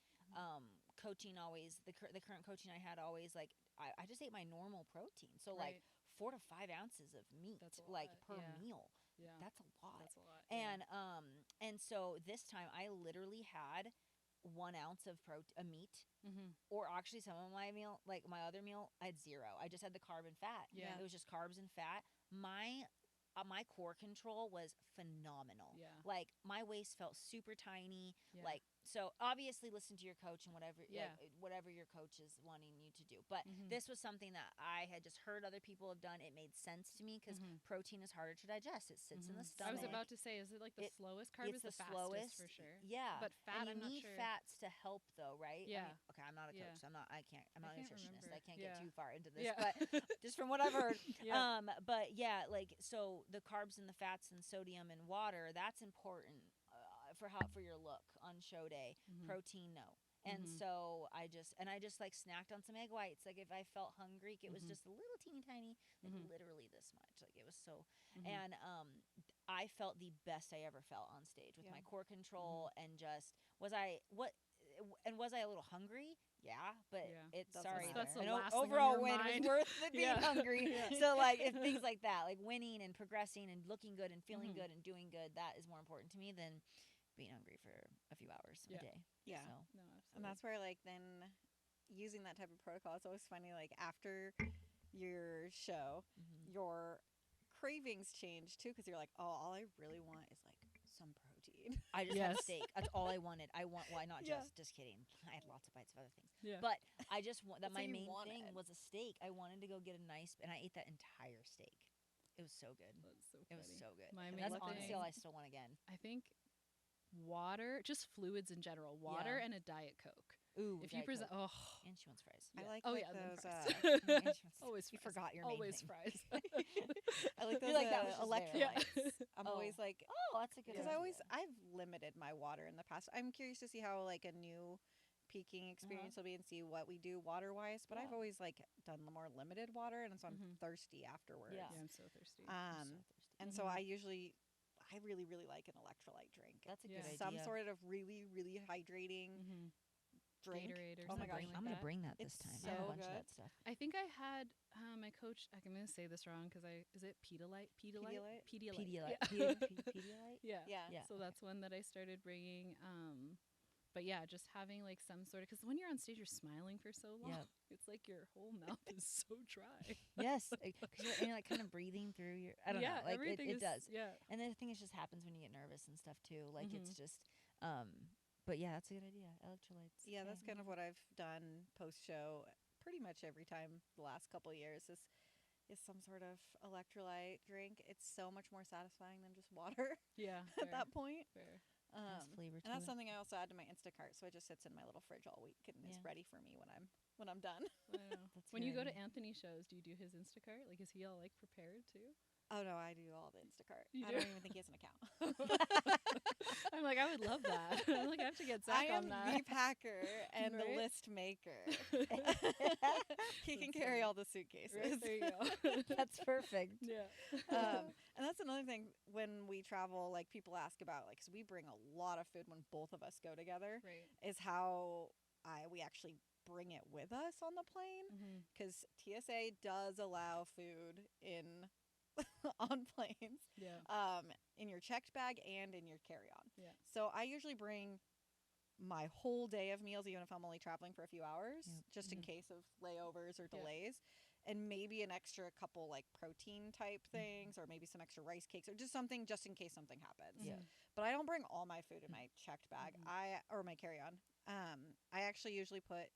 coaching always the current coaching I had always like I just ate my normal protein. So like Right. 4 to 5 ounces of meat That's a like lot, per yeah. meal. yeah. That's a lot. That's a lot. Yeah. And so this time I literally had 1 ounce of meat. Mhm. Or actually, some of my meal, like my other meal, I had 0. I just had the carb and fat. Yeah. It was just carbs and fat. My core control was phenomenal. Yeah. Like my waist felt super tiny. Yeah. Like so, obviously, listen to your coach and whatever. Yeah. Whatever your coach is wanting you to do. But Mhm. this was something that I had just heard other people have done. It made sense to me because Mhm. protein is harder to digest. It sits in the Mhm. stomach. I was about to say, is it like the It- slowest carb? It's Is the fastest slowest for sure. Yeah, But fat, and you I'm not need sure. fats to help, though, right? I Yeah. mean, okay, I'm not a coach, Yeah. so I'm not a I can't nutritionist. remember. I can't Yeah. get too far into this, Yeah. but just from what I've heard, Yeah. but yeah, like so the carbs and the fats and sodium and water, that's important for your look on show day. Mhm. Protein, no. And Mhm. so I just like snacked on some egg whites. Like if I felt hungry, it was Mhm. just a little teeny tiny, like Mhm. literally this much. Like it was so, Mhm. and I felt the best I ever felt on stage with Yeah. my core control and just was I a little hungry? Yeah, but Yeah. it's Doesn't sorry. matter. That's the an last thing on overall your win mind. was worth the being Yeah. hungry. Yeah. So like if things like that, like winning and progressing and looking good and feeling Mhm. good and doing good, that is more important to me than being hungry for a few hours Yeah. a day. Yeah. So No, absolutely. And that's where like then using that type of protocol, it's always funny, like after your show, your cravings change too, because you're like, oh, all I really want is like some protein. I just had Yes. steak. That's all I wanted. Why not Yeah. just kidding. I had lots of bites of other things. Yeah. But I just want that That's what my you main thing wanted. was a steak. I wanted to go get a nice and I ate that entire steak. It was so good. That's so It was funny. so good. My And main that's honestly thing- all I still want again. I think water, just fluids in general, water Yeah. and a Diet Coke. Ooh, If you Diet present, Coke. oh, And she wants fries. I like oh like yeah, then those. fries. And she wants- Always You fries. forgot your main Always thing. fries. I like those You're like, that was just there. electrolytes. I'm Oh. always like, Oh, that's a good because idea. I've limited my water in the past. I'm curious to see how like a new peaking experience will be and see what we do water wise. But I've Yeah. always like done the more limited water, and so I'm Mhm. thirsty afterwards. Yeah. Yeah, I'm so thirsty. I'm so thirsty. And so Mhm. I really like an electrolyte drink. That's a Yeah. good idea. Some sort of really hydrating Mm-hmm. drink. Gatorade or Oh my something gosh, like I'm gonna that. bring that this It's time. so I have a bunch good. of that stuff. I think I had my coach. I'm gonna say this wrong because is it Pedialyte? Pedialyte? Pedialyte. Yeah. Pedialyte. yeah. Yeah. Yeah. So that's one that I started bringing. But yeah, just having like some sort of, because when you're on stage, you're smiling for so long. Yep. It's like your whole mouth is so dry. Yes, because you're like kind of breathing through your. I don't yeah, know. Like everything it is, does. Yeah. And then the thing is, just happens when you get nervous and stuff too. Like it's Mhm. just. But yeah, that's a good idea. Electrolytes. Yeah, that's Okay. kind of what I've done post show pretty much every time the last couple of years is some sort of electrolyte drink. It's so much more satisfying than just water Yeah. at that point. Fair. Has flavor And to that's it. something I also add to my Instacart, so it just sits in my little fridge all week and is Yeah. ready for me when I'm done. I know. That's a When good you go to idea. Anthony shows, do you do his Instacart? Like, is he all like prepared too? Oh no, I do all the Instacart. You I do? don't even think he has an account. I'm like, I would love that. I'm like, I have to get Zach I am on that. the packer and the Right? list maker. He can That's carry funny. all the suitcases. Right, there you go. That's perfect. yeah. And that's another thing when we travel, like people ask about, like, 'cause we bring a lot of food when both of us go together, Right. is how we actually bring it with us on the plane. Mm-hmm. Because TSA does allow food in on planes, Yeah. in your checked bag and in your carry-on. Yeah. So I usually bring my whole day of meals, even if I'm only traveling for a few hours, Yep. just in Mhm. case of layovers or Yeah. delays, and maybe an extra couple like protein type things, or maybe some extra rice cakes, or just something just in case something happens. Yeah. But I don't bring all my food in my checked bag. Mhm. Or my carry-on. I actually usually put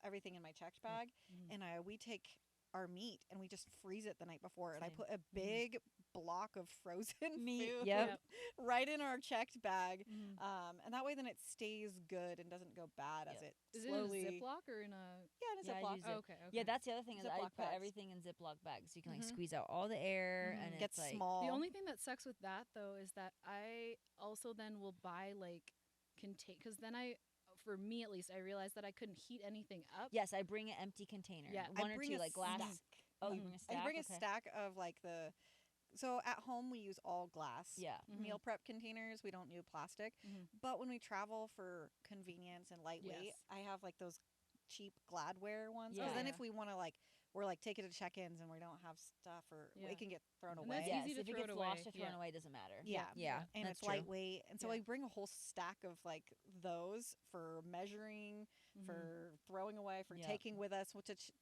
everything in my checked bag, Mhm. and we take our meat and we just freeze it the night before, and I Same. put a big block of frozen Meat, food yep. right in our checked bag. Mhm. And that way then it stays good and doesn't go bad as Yep. it Is slowly. it in a Ziploc or in a? Yeah, in a Yeah, I Ziploc. use Oh, it. okay. Okay. Yeah, that's the other thing is I Ziploc put bags. everything in Ziploc bags, so you can like Mhm. squeeze out all the air, Mhm. and Gets it's like small. The only thing that sucks with that though is that I also then will buy like because then for me at least, I realized that I couldn't heat anything up. yes, I bring an empty container. Yeah, one I or bring two a like glass. stack. Oh, you Mhm. bring a stack. I bring a Okay. stack of like so at home we use all glass Yeah. Mhm. meal prep containers. We don't do plastic. Mhm. But when we travel for convenience and lightweight, Yes. I have like those cheap Gladware ones. Yeah. Because then Yeah. if we want to we're like take it to check-ins and we don't have stuff, or Yeah. it can get thrown And away. that's Yes, easy to if it throw gets it lost away. or thrown Yeah. away, doesn't matter. Yeah. Yeah, And that's it's true. lightweight, and so Yeah. I bring a whole stack of like those for measuring, Mhm. for throwing away, for Yep. taking with us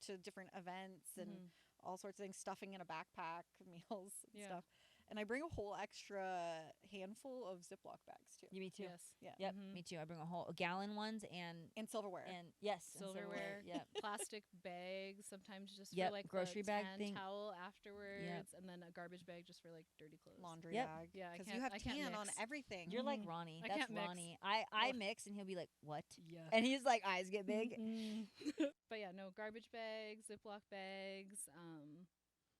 to different events, and Mhm. all sorts of things, stuffing in a backpack, meals and Yeah. stuff. And I bring a whole extra handful of Ziploc bags too, Yeah, me too. Yes. Yeah. Yep, Mhm. me too. I bring a whole gallon ones and silverware. yes, and Silverware. Yeah. Plastic bags, sometimes just Yep, for like grocery the bag tan thing. towel afterwards, and then a garbage bag just for like dirty clothes. Laundry Yep. bag. Yeah, I Because can't- you have I can't tan on mix. everything. You're like Mhm. Ronnie. I That's can't mix. Ronnie. I Ugh. mix, and he'll be like, "What?" Yeah. And he's like, eyes get big. But yeah, no garbage bags, Ziploc bags,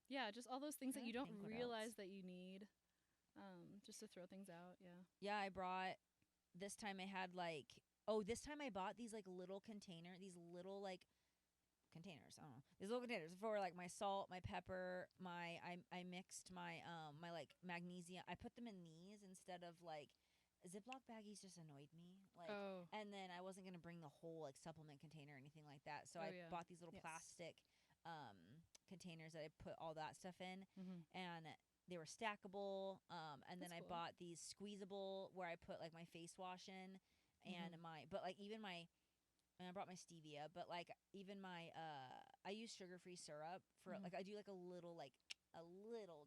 yeah, just all those things that Trying you to don't think what realize else. that you need, just to throw things out. Yeah. Yeah, I brought. This time I had this time I bought these like little these little like containers. I don't know. These little containers for like my salt, my pepper, I mixed my my like magnesium. I put them in these instead of like Ziploc baggies just annoyed me. Like Oh. and then I wasn't gonna bring the whole like supplement container or anything like that. So Oh, I yeah. bought these little Yes. plastic containers that I put all that stuff in, Mm-hmm. and they were stackable. And then That's I cool. bought these squeezable where I put like my face wash in, and but like even my. And I brought my stevia, but like even my I use sugar-free syrup for Mhm. like I do like a little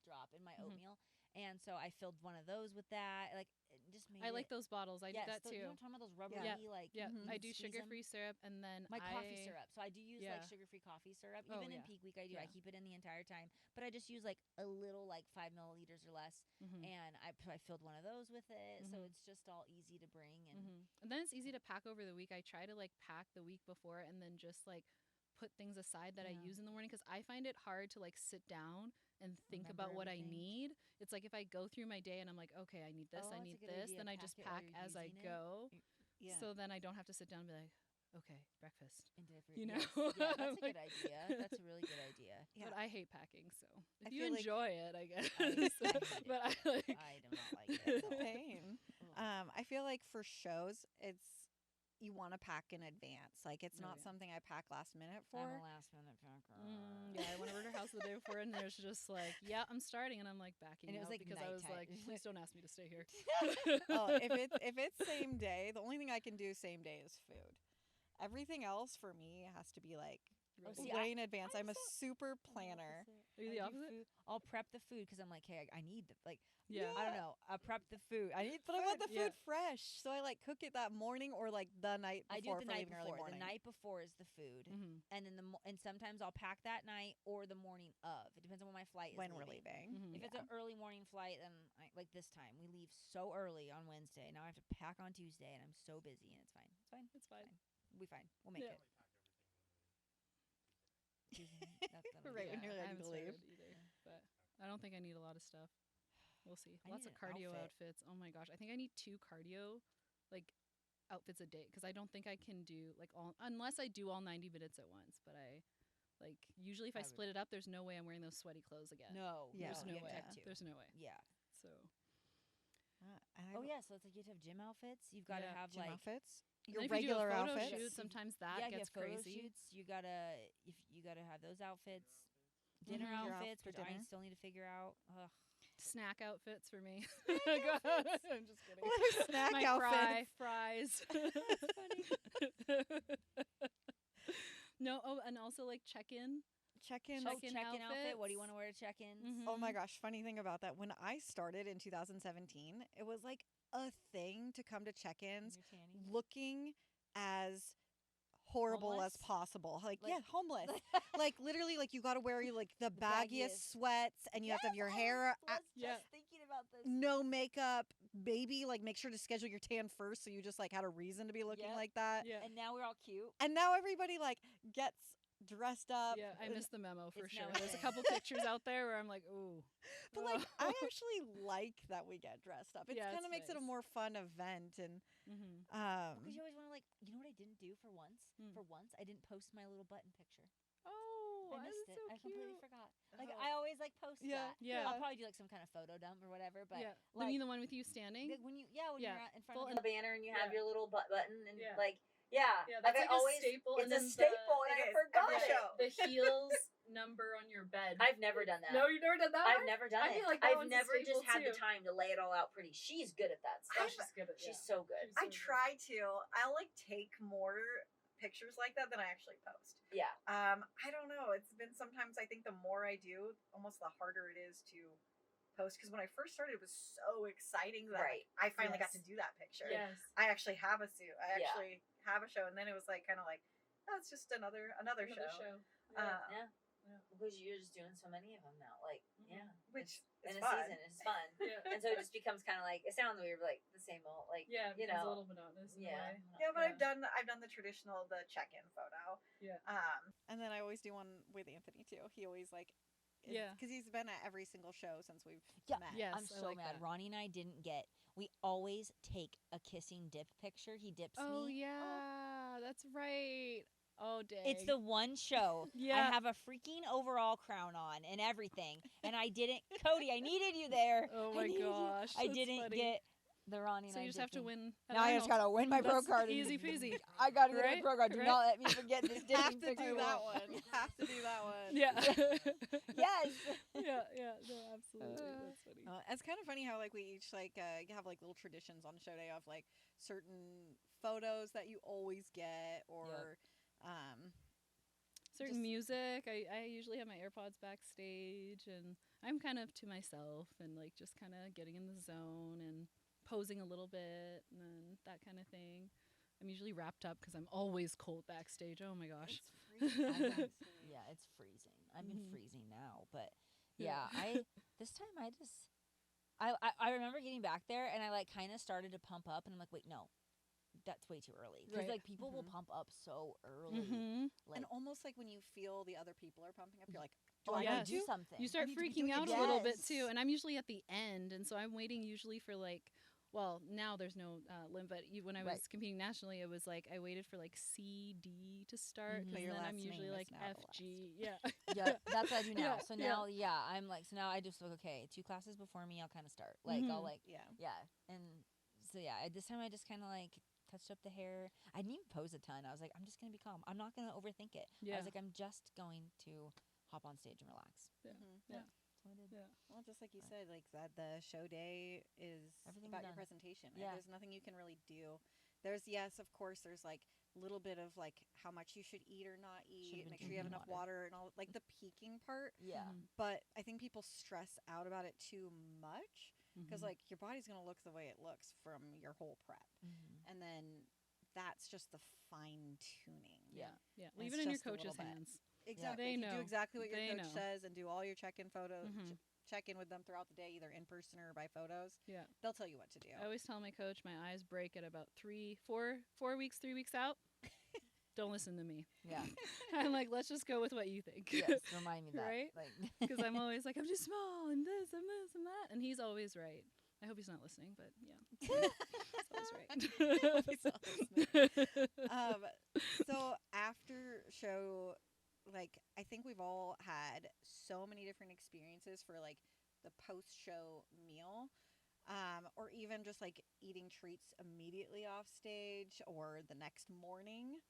drop in my Mhm. oatmeal, And so I filled one of those with that. Like, it just made I like it. those bottles. I do that You know too. what I'm talking about? Those rubbery, like, Yeah, you I can do squeeze 'em. sugar-free syrup, and then My coffee syrup. So I do use like Yeah. sugar-free coffee syrup. Oh, Even in yeah. peak week, I do. I Yeah. keep it in the entire time. But I just use like a little, like 5 milliliters or less. Mm-hmm. And I filled one of those with it. So Mhm. it's just all easy to bring. And And then it's easy to pack over the week. I try to like pack the week before and then just like put things aside that I Yeah. use in the morning because I find it hard to like sit down and think Remember about what I everything. need. It's like if I go through my day and I'm like, okay, I need this, Oh, I that's a need good this, idea. then I Pack just it while pack you're as I using it. go. Yeah. So then I don't have to sit down and be like, okay, breakfast. and different. You know? Yes. Yeah, that's a Like- good idea. That's a really good idea. Yeah. But I hate packing, so if I you feel like- enjoy it, I guess. I hate it. But I like. I do not like it. It's at a all. pain. Ugh. I feel like for shows, you want to pack in advance. Like it's Oh, not yeah. something I pack last minute for. I'm a last minute packer. Yeah, I went over to her house the day before, and there's just like, yeah, I'm starting, and I'm like backing And it was, out like, because I was nighttime. like, please don't ask me to stay here. Oh, if it's same day, the only thing I can do same day is food. Everything else for me has to be like Oh, Really. see, way in advance. I'm I'm a so- super planner. Are you I the do opposite? food- I'll prep the food because I'm like, hey, I need the like. Yeah. I don't know. I prep the food. I need, But I want the Yeah. food fresh, so I like cook it that morning or like the night before. I do it the for night leaving early before. The morning. night before is the food, Mm-hmm. and then and sometimes I'll pack that night or the morning of. It depends on when my flight is. when we're leaving. Mm-hmm. If it's an early morning flight, then like this time we leave so early on Wednesday. Now I have to pack on Tuesday, and I'm so busy, and it's fine. It's fine. It's fine. We'll be fine. We'll make Yeah. it. Tuesday, that'll Right be when fine. you're I ready haven't to leave. started either, but I don't think I need a lot of stuff. We'll see. I Lots need of an cardio outfit. outfits. Oh my gosh, I think I need 2 cardio like outfits a day because I don't think I can do like all unless I do all 90 minutes at once. But I like usually if I I would- split it up, there's no way I'm wearing those sweaty clothes again. No, Yeah. There's no you way. have to. There's no way. Yeah. So Oh yeah, so it's like you have to have gym outfits. You've got to Yeah, have Gym like outfits. and Your then if you do a regular photo outfits. shoot, sometimes that yeah, if you gets have photo crazy. shoots. You gotta have those outfits. Dinner Mhm. Your outfit outfits, for which I dinner. still need to figure out. Ugh. Snack outfits for me. Snack Go ahead. outfits? I'm just kidding. What are snack My outfits? fries. No, oh, and also like check-in. Check-in. Oh, Check-in check-in outfit. What do you outfits. want to wear to check-ins? Mhm. Oh my gosh, funny thing about that. When I started in 2017, it was like a thing to come to check-ins You're tanning. looking as horrible Homeless? as possible. Like, Like- yeah, homeless. like literally like you got to wear like the The baggiest baggiest. sweats and you have to have your hair was Yeah. just thinking about this. no makeup, baby, like make sure to schedule your tan first so you just like had a reason to be looking Yep. like that. Yeah. And now we're all cute. And now everybody like gets dressed up. Yeah, I and- missed the memo for It's sure. now a There's a thing. couple pictures out there where I'm like, ooh. But like I actually like that we get dressed up. It Yeah, kind it's of makes it a nice. more fun event and Mm-hmm. Because you always want to like, you know what I didn't do for once? Hmm. For once, I didn't post my little button picture. Oh, I missed that's it. so I completely cute. forgot. Like Oh. I always like post Yeah, that. yeah. I'll probably do like some kind of photo dump or whatever. But yeah. like, I mean the one with you standing? like, when you when Yeah. you're out in front Full of The banner and you have Yeah. your little button and Yeah. like yeah, Yeah, like that's I like always a staple. it's and a then staple and the, I it is, forgot the, it. the heels number on your bed. I've never done that. No, you've never done that. I've one? never done I it. feel like that I've one's a never just staple, had the too. time to lay it all out pretty. She's good at that Oh, stuff. she's good at She's yeah. so good. She's I so good. try to. I'll like take more pictures like that than I actually post. Yeah. I don't know. It's been sometimes I think the more I do, almost the harder it is to post. Because when I first started, it was so exciting that Right. like, I finally got Yes. to do that picture. Yes. I actually have a suit. I Yeah. actually have a show, and then it was like kind of like, oh, it's just another Another show. show. Yeah. because you're just doing so many of them now. Like Which in is a fun. season is fun. Yeah. And so it just becomes kind of like it sounds weird, like the same old, like Yeah, you it's know, a little monotonous in a yeah. way. Yeah, but Yeah. I've done the traditional check-in photo. Yeah. And then I always do one with Anthony too. He always like Yeah. because he's been at every single show since we've Yeah. met. Yes, I'm I so like mad. that. Ronnie and I didn't get. We always take a kissing dip picture. He dips Oh me. yeah, that's right. Oh dang. It's the one show. yeah. I have a freaking overall crown on and everything, and I didn't. Cody, I needed you there. Oh I my needed you. gosh. I that's didn't funny. get the Ronnie. So and I you just have to dipping. win. at Now I just Arnold. gotta win my pro That's card. and- easy peasy. I gotta get Right? my pro card. Do Right? not let me forget this. You have dipping to picture. do that one. You have to do that one. Yeah. Yes. yeah. No, absolutely. That's funny. It's kind of funny how like we each like have like little traditions on show day of like certain photos that you always get or certain Just- music. I usually have my AirPods backstage, and I'm kind of to myself and like just kind of getting in the zone and posing a little bit and then that kind of thing. I'm usually wrapped up because I'm always cold backstage. Oh my gosh. It's freezing I've been- backstage. yeah, it's freezing. I've been Mhm. freezing now, but Yeah. yeah, this time I just I remember getting back there and I like kind of started to pump up and I'm like, wait, no, that's way too early because Right. like people will Mhm. pump up so early, Mm-hmm. like And almost like when you feel the other people are pumping up, you're like, do oh, I I yes. gotta do need to? something. You start need to be freaking doing out it. a little bit Yes. too, and I'm usually at the end, and so I'm waiting usually for like, well, now there's no limit, but when I was Right. competing nationally, it was like I waited for like C, D to start, Mhm. because But your then I'm last usually name like is now the F, last. G, yeah, Yeah, that's what I do now. Yeah, So yeah. now, yeah, I'm like, so now I just like, okay, 2 classes before me, I'll kind of start. Like, I'll Mhm. like, Yeah. yeah, and so yeah, this time I just kind of like touched up the hair. I didn't even pose a ton. I was like, I'm just gonna be calm. I'm not gonna overthink it. I yeah, was like, I'm just going to hop on stage and relax. Yeah. Mhm. Yeah. That's what I did. yeah. Well, just like you Right. said, like the show day is Everything's about your done. presentation. Yeah. There's nothing you can really do. There's yes, of course. There's like a little bit of like how much you should eat or not eat. been Make sure you have drinking enough water and all like the peaking part. Yeah. Mhm. But I think people stress out about it too much because Mhm. like your body's gonna look the way it looks from your whole prep, Mm-hmm. and then that's just the fine tuning. Yeah. yeah, And leave it's it in your just a little coach's bit. hands. Exactly. They If you know. do exactly what your They coach know. says and do all your check-in photos, Mhm. check in with them throughout the day, either in person or by photos. Yeah. They'll tell you what to do. I always tell my coach my eyes break at about 4 weeks, 3 weeks out. Don't listen to me. Yeah. I'm like, let's just go with what you think. Yes. Remind me that. Right? Like, Because I'm always like, I'm too small and this and this and that. And he's always right. I hope he's not listening, but yeah. He's always He's not right. So after show, like I think we've all had so many different experiences for like the post-show meal, or even just like eating treats immediately off stage or the next morning.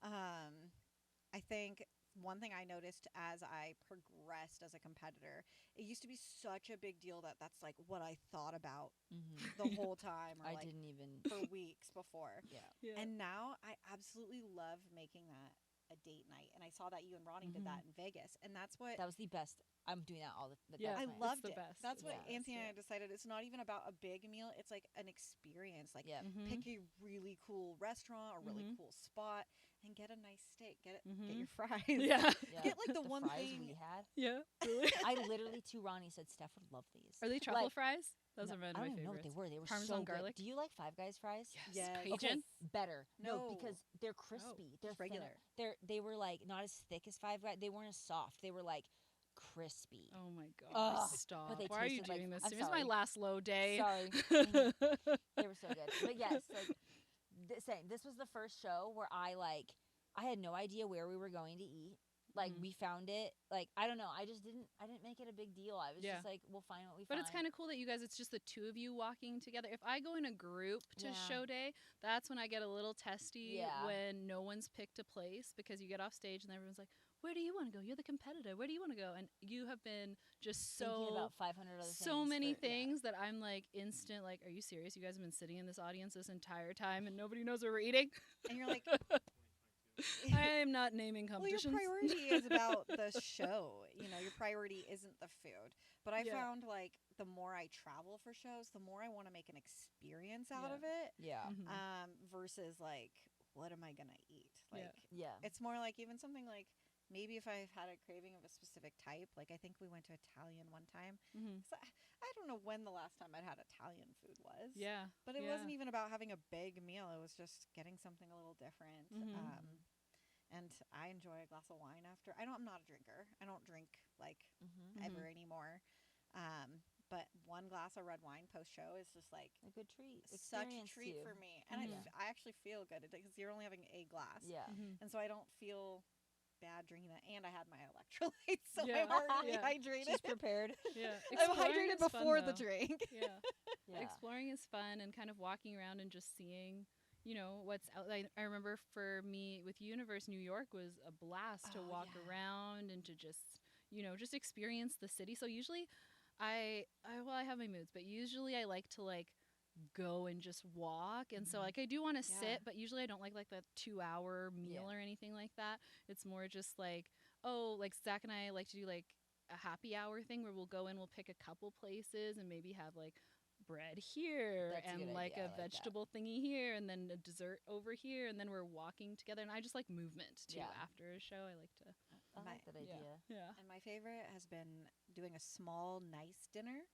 I think one thing I noticed as I progressed as a competitor, it used to be such a big deal that that's like what I thought about mhm. the whole time or I like didn't even. for weeks before. Yeah. Yeah. And now I absolutely love making that a date night. And I saw that you and Ronnie did that in Vegas. And that's what That was the best. I'm doing that all the. Yeah. I that's my- loved the it. best. That's It's what the Anthony and I best, decided. It's not even about a big meal. It's like an experience. Like Yeah. Mhm. pick a really cool restaurant, a really Mhm. cool spot, and get a nice steak. Get Mhm. your fries. Yeah. Yeah. Get like the one fries thing. we had. Yeah. Really? I literally to Ronnie said Steph would love these. Are they truffle Like, fries? Those no, are one I of don't my even know what favorites. they were. They were Parmesan so garlic? good. Do you like Five Guys fries? Yes. Cajun? Okay, better. No, No. because they're crispy. They're just regular. thinner. They were like not as thick as Five Guys. They weren't as soft. They were like crispy. Oh my god. Ugh, Stop. but they Why are you tasted like- doing this? I'm to me? It's my sorry. last low day. Sorry. They were so good. But yes, like same. This was the first show where I had no idea where we were going to eat. Like Mhm. we found it. Like I don't know. I didn't make it a big deal. I was Yeah. just like, we'll find what we But find. it's kind of cool that you guys, it's just the two of you walking together. If I go in a group to Yeah. show day, that's when I get a little testy Yeah. when no one's picked a place, because you get off stage and everyone's like, where do you want to go? You're the competitor. Where do you want to go? And you have been just thinking so about 500 other things. so many for- yeah. things that I'm like instant, like, are you serious? You guys have been sitting in this audience this entire time and nobody knows where we're eating? And you're like, I am not naming well, your competitions. priority is about the show. You know, your priority isn't the food. But I Yeah. found like the more I travel for shows, the more I want to make an experience out Yeah. of it. Yeah. Mhm. Versus like, what am I gonna eat? Like, Yeah. Yeah. it's more like even something like maybe if I've had a craving of a specific type. Like I think we went to Italian one time. Mhm. So I don't know when the last time I'd had Italian food was. Yeah. But it yeah. wasn't even about having a big meal. It was just getting something a little different. Mhm. And I enjoy a glass of wine after. I'm not a drinker. I don't drink like Mm-hmm. ever anymore. But one glass of red wine post show is just like A good treat. such a Experience treat you. for me. And Mhm. I actually feel good because you're only having a glass. Yeah. Mhm. And so I don't feel bad drinking that. And I had my electrolytes, so Yeah. I'm already Yeah. hydrated. She's prepared. Yeah. I'm Exploring hydrated is fun, before the though. drink. Yeah. Yeah. Exploring is fun, and kind of walking around and just seeing, what's out. I remember for me with Universe, New York was a blast to Oh, walk yeah. around and to just, just experience the city. So usually I have my moods, but usually I like to like go and just walk. And so Mhm. like I do want to Yeah. sit, but usually I don't like the 2-hour meal Yeah. or anything like that. It's more just like like Zach and I like to do like a happy hour thing where we'll go in, we'll pick a couple places and maybe have like bread here That's a and good like idea. I a like that. vegetable thingy here and then a dessert over here, and then we're walking together. And I just like movement too. Yeah. After a show, I like to. I My- like that Yeah. idea. Yeah. And my favorite has been doing a small, nice dinner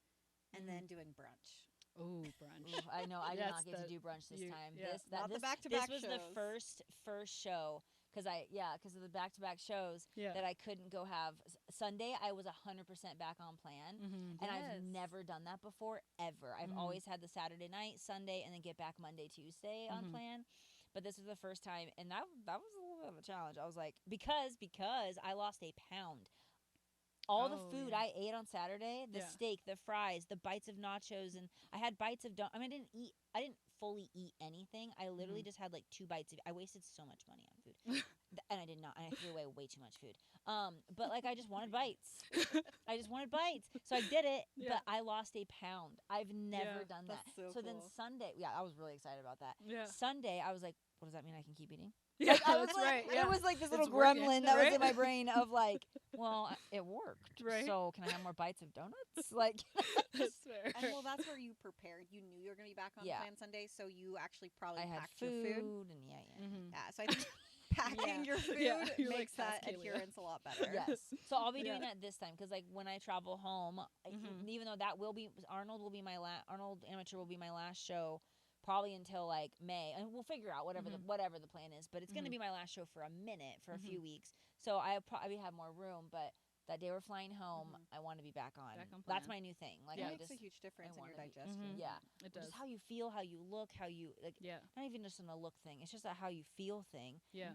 and Mhm. then doing brunch. Oh, brunch. Ooh, I know. I did That's not get to the- do brunch this you- time. yeah. Not the This back-to-back was the shows. first show because of the back-to-back shows Yeah. that I couldn't go have. Sunday I was 100% back on plan. Mm-hmm. And I've Yes. never done that before, ever. I've Mhm. always had the Saturday night, Sunday, and then get back Monday, Tuesday on Mhm. plan. But this was the first time, and that was a little bit of a challenge. I was like, because I lost a pound. All the Oh, food yeah. I ate on Saturday, the Yeah. steak, the fries, the bites of nachos, and I had bites of I mean, I didn't fully eat anything. I literally just had like 2 bites of I wasted so much money on food. And I did not, and I threw away way too much food. But like I just wanted bites. I just wanted bites. So I did it, Yeah. but I lost a pound. I've never Yeah, done that's that. so then cool. Sunday, I was really excited about that. Yeah. Sunday, I was like, what does that mean I can keep eating? Yeah, Like, I was that's like, right. Yeah. It was like this little It's working, gremlin that was in right? my brain of like, well, it worked. Right. So can I have more bites of donuts? Like, That's fair. And well, that's where you prepared. You knew you were going to be back on Yeah. plan Sunday, so you actually probably I had packed your food. and yeah. Mhm. Yeah, so I think packing your food Yeah, you're like, makes that "Ask Kaylia." adherence a lot better. Yes. So I'll be doing Yeah. that this time because like when I travel home, Mhm. even though that will be Arnold Amateur will be my last show. Probably until like May, and we'll figure out whatever the plan is. But it's going to Mhm. be my last show for a minute, for a few weeks. So I probably have more room. But that day we're flying home, I want to be back on. Back on That's plan. my new thing. Like It I makes just a huge difference in your wanna be- digestion. yeah, It just does. how you feel, how you look, how you like. Yeah. Not even just a look thing. It's just a how you feel thing. Yeah.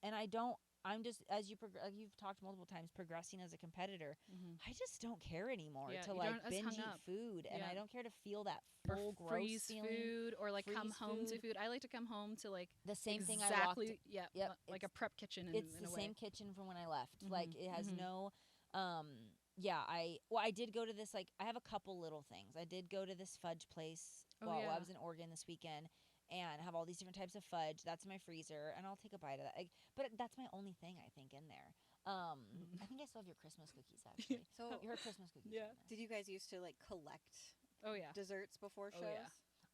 And I don't. I'm just as like you've talked multiple times, progressing as a competitor. Mhm. I just don't care anymore Yeah, to you like don't as binge hung eat up. food, and Yeah. I don't care to feel that Or full gross freeze feeling. food, or like come Freeze home to food. food. I like to come home to like The same thing I walked. exactly. Yeah. Yep, Like a it's- prep kitchen. It's in the a same way. kitchen from when I left. Like it has mhm. no. I did go to this like I have a couple little things. I did go to this fudge place Oh, while I yeah. was in Oregon this weekend. And have all these different types of fudge. That's in my freezer, and I'll take a bite of that. But that's my only thing I think in there. I think I still have your Christmas cookies actually. So, Your Christmas cookies. Yeah. are in there. did you guys used to like collect Oh yeah. desserts before Oh, shows? yeah.